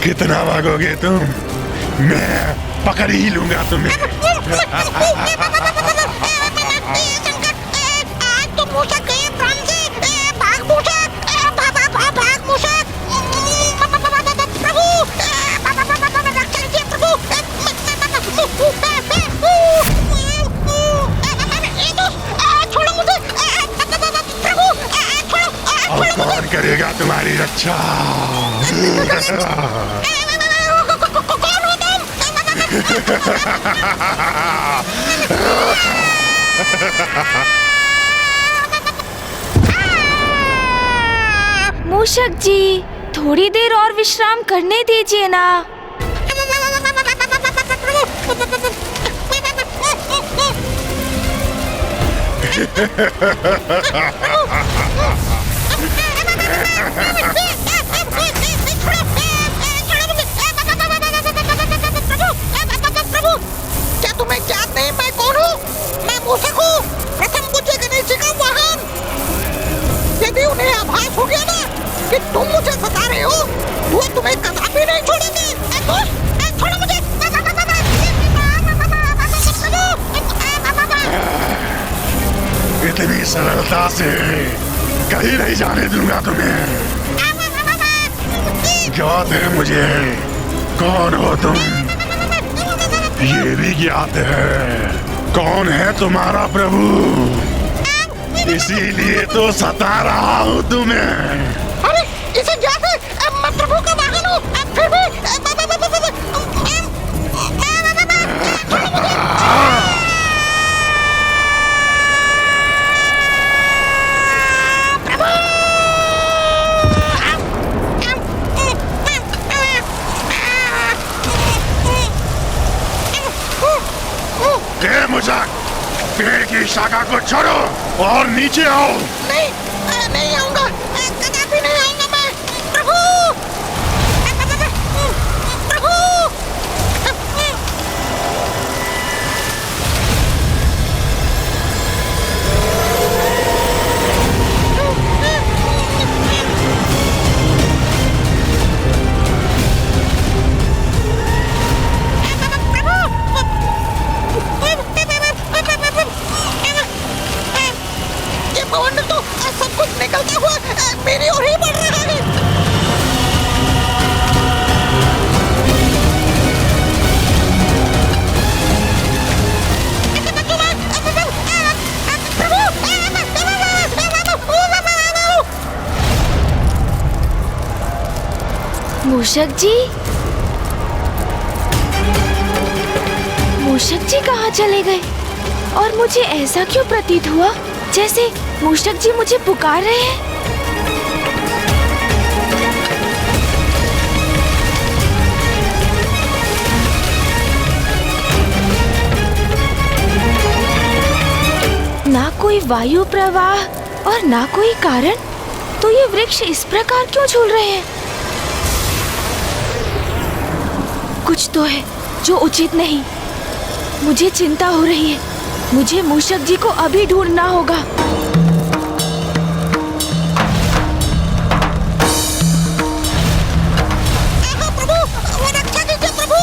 [SPEAKER 5] कितना भागोगे तुम? मैं पकड़ ही लूंगा तुम्हें।
[SPEAKER 12] आज तो मूषक गए प्राण से। भाग मूषक, भाग मूषक। प्रभु, रक्षा कीजिए प्रभु। छोड़ो मुझे प्रभु, छोड़ो।
[SPEAKER 5] और कौन करेगा तुम्हारी रक्षा?
[SPEAKER 3] मूषक जी, थोड़ी देर और विश्राम करने दीजिए ना।
[SPEAKER 12] क्या तुम्हें याद नहीं मैं कौन हूँ? मैं मूषक हूँ, प्रथम पूज्य गणेश जी का वाहन। यदि उन्हें आभास हो गया ना कि तुम मुझे सता रहे हो, वो तुम्हें कदापि नहीं छोड़ेंगे। छोड़ो मुझे।
[SPEAKER 5] इतनी सरलता से कहीं नहीं जाने दूंगा तुम्हें। ज्ञात है मुझे कौन हो तुम, ये भी ज्ञात है कौन है तुम्हारा प्रभु, इसीलिए तो सता रहा हूँ तुम्हें।
[SPEAKER 12] अरे इसे ज्ञात है, मैं प्रभु का वाहन हूँ, फिर भी
[SPEAKER 5] मूषक, पेड़ की शाखा को छोड़ो और नीचे आओ।
[SPEAKER 12] नहीं आऊंगा, कदापि नहीं आऊंगा मैं। प्रभु, प्रभु। ये बवंडर तो सब कुछ निकलता हुआ मेरी ओर ही बढ़ रहा है।
[SPEAKER 3] मूषक जी, मूषक जी कहाँ चले गए? और मुझे ऐसा क्यों प्रतीत हुआ जैसे मूषक जी मुझे पुकार रहे हैं? ना कोई वायु प्रवाह और ना कोई कारण, तो ये वृक्ष इस प्रकार क्यों झूल रहे हैं? कुछ तो है जो उचित नहीं। मुझे चिंता हो रही है। मुझे मूषक जी को अभी ढूंढना होगा।
[SPEAKER 12] प्रभु, वो रक्षा कीजिए प्रभु।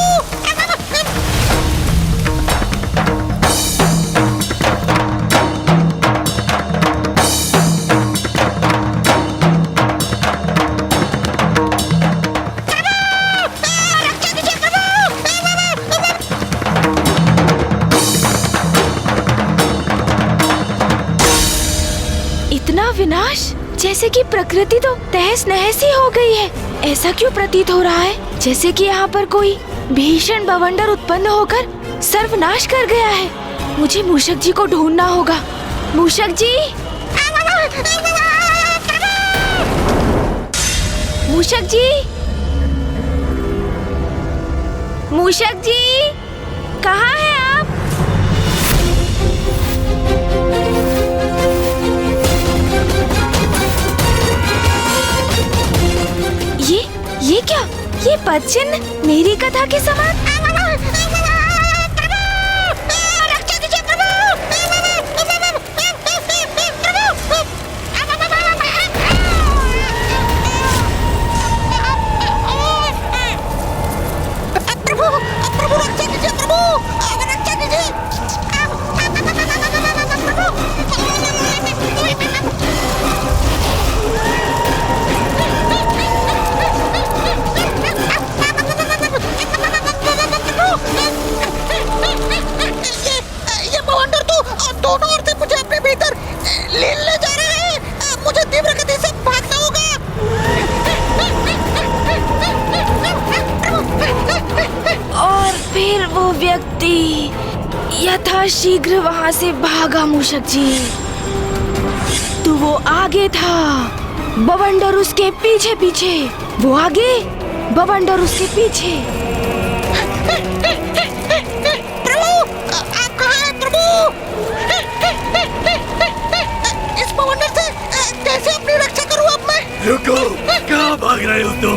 [SPEAKER 3] जैसे कि प्रकृति तो तहस नहस ही हो गई है। ऐसा क्यों प्रतीत हो रहा है जैसे कि यहाँ पर कोई भीषण बवंडर उत्पन्न होकर सर्वनाश कर गया है। मुझे मूषक जी को ढूंढना होगा। मूषक जी, मूषक जी, मूषक जी, कहाँ हैं आप? ये क्या? ये पद चिन्ह मेरी कथा के समान। शीघ्र वहाँ से भागा मूषक जी। तो वो आगे था, बवंडर उसके पीछे पीछे। वो आगे, बवंडर उसके पीछे।
[SPEAKER 12] प्रभु, आप कहाँ हैं प्रभु? इस बवंडर से कैसे अपनी रक्षा करूँ अब मैं?
[SPEAKER 1] रुको, कहाँ भाग रहे हो तुम?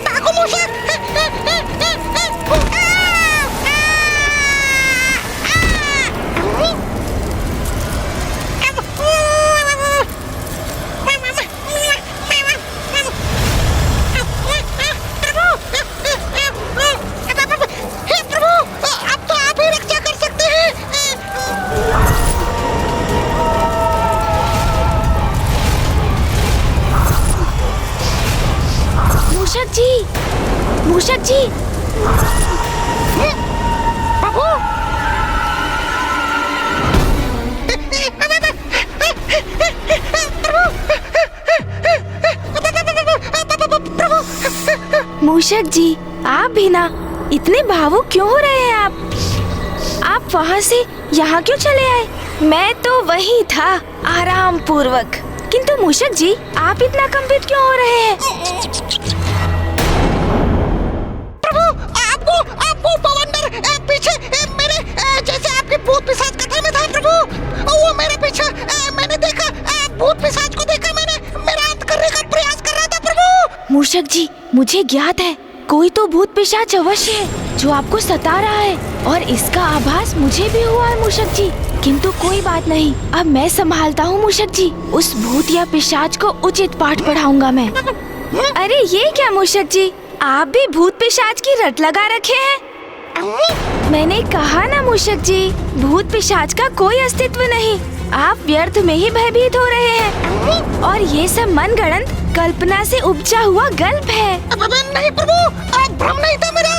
[SPEAKER 12] भागो मूषक।
[SPEAKER 3] मूषक जी,
[SPEAKER 12] बाबू,
[SPEAKER 3] मूषक जी, आप भी ना इतने भावुक क्यों हो रहे हैं? आप वहाँ से यहाँ क्यों चले आए? मैं तो वही था आराम पूर्वक। किंतु मूषक जी, आप इतना कंपित क्यों हो रहे हैं?
[SPEAKER 12] आपको बवंडर पीछे मेरे जैसे आपके भूत पिशाच कथा में था प्रभु। वो मेरे पीछे मैंने देखा, भूत पिशाच को देखा मैंने, मेरा अंत करने का प्रयास कर रहा था प्रभु।
[SPEAKER 3] मूषक जी, मुझे ज्ञात है कोई तो भूत पिशाच अवश्य है जो आपको सता रहा है, और इसका आभास मुझे भी हुआ है मूषक जी। किंतु कोई बात नहीं, अब मैं संभालता हूँ मूषक जी। उस भूत या पिशाच को उचित पाठ पढ़ाऊंगा मैं। अरे ये क्या मूषक जी, आप भी भूत पिशाच की रट लगा रखे हैं? मैंने कहा ना मूषक जी, भूत पिशाच का कोई अस्तित्व नहीं। आप व्यर्थ में ही भयभीत हो रहे हैं, और ये सब मनगढ़ंत कल्पना से उपजा हुआ गल्प है।
[SPEAKER 12] नहीं प्रभु, भ्रम नहीं था मेरा,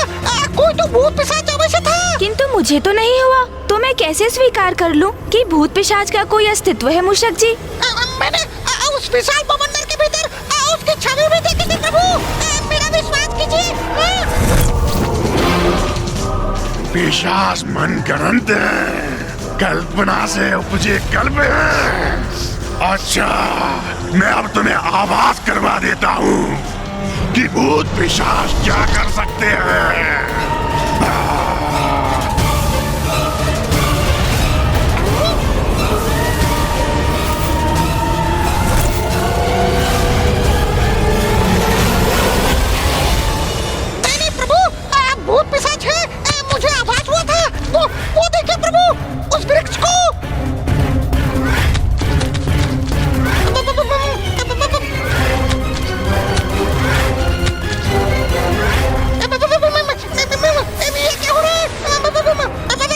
[SPEAKER 12] कोई तो भूत पिशाच अवश्य था।
[SPEAKER 3] किंतु मुझे तो नहीं हुआ, तो मैं कैसे स्वीकार कर लूं कि भूत पिशाच का कोई अस्तित्व है मूषक जी?
[SPEAKER 12] मैंने उस विशाल बवंडर के भीतर उसकी छवि भी देखी थी प्रभु, मेरा विश्वास कीजिए।
[SPEAKER 5] पिशाच मनगढ़ंत है, कल्पना से उपजे कल्प है। अच्छा, मैं अब तुम्हें आभास करवा देता हूँ कि भूत पिशाच क्या कर सकते हैं।
[SPEAKER 12] नहीं प्रभु, भूत पिशाच है, मुझे आभास हुआ था। वो देखिए प्रभु, उस वृक्ष को।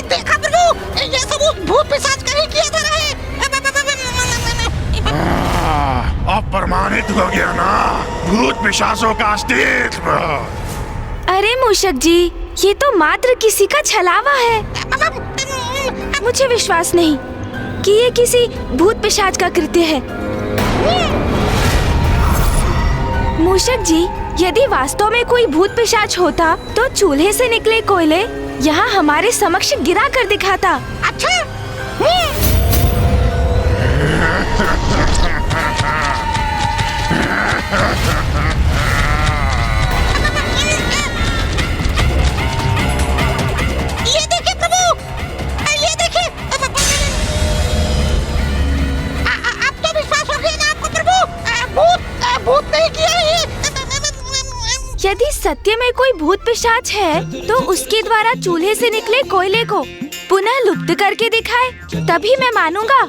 [SPEAKER 12] देखा प्रभु, ये सब उस भूत पिशाच का ही किया जा रहा है।
[SPEAKER 5] अब प्रमाणित हो गया ना भूत पिशाचों का अस्तित्व।
[SPEAKER 3] अरे मूषक जी, ये तो मात्र किसी का छलावा है। मुझे विश्वास नहीं कि ये किसी भूत पिशाच का कृत्य है। मूषक जी, यदि वास्तव में कोई भूत पिशाच होता तो चूल्हे से निकले कोयले यहाँ हमारे समक्ष गिरा कर दिखाता।
[SPEAKER 12] अच्छा। ये देखिए प्रभु, ये देखिए। अब तो विश्वास हो गया ना आपको प्रभु? भूत नहीं किया ये।
[SPEAKER 3] यदि सत्य में कोई भूत पिशाच है तो उसके द्वारा चूल्हे से निकले कोयले को पुनः लुप्त करके दिखाए, तभी मैं मानूंगा।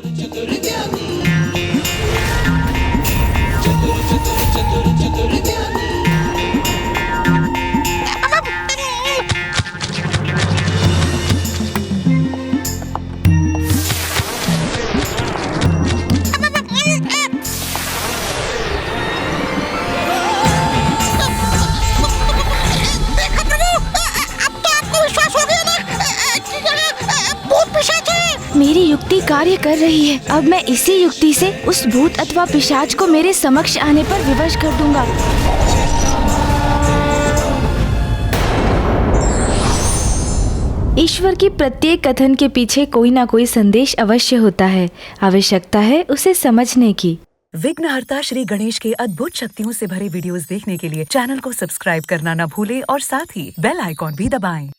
[SPEAKER 3] मेरी युक्ति कार्य कर रही है। अब मैं इसी युक्ति से उस भूत अथवा पिशाच को मेरे समक्ष आने पर विवश कर दूंगा। ईश्वर की प्रत्येक कथन के पीछे कोई ना कोई संदेश अवश्य होता है। आवश्यकता है उसे समझने की।
[SPEAKER 4] विघ्नहर्ता श्री गणेश के अद्भुत शक्तियों से भरे वीडियोस देखने के लिए चैनल को सब्सक्राइब करना न भूलें और साथ ही बेल आइकॉन भी दबाएं।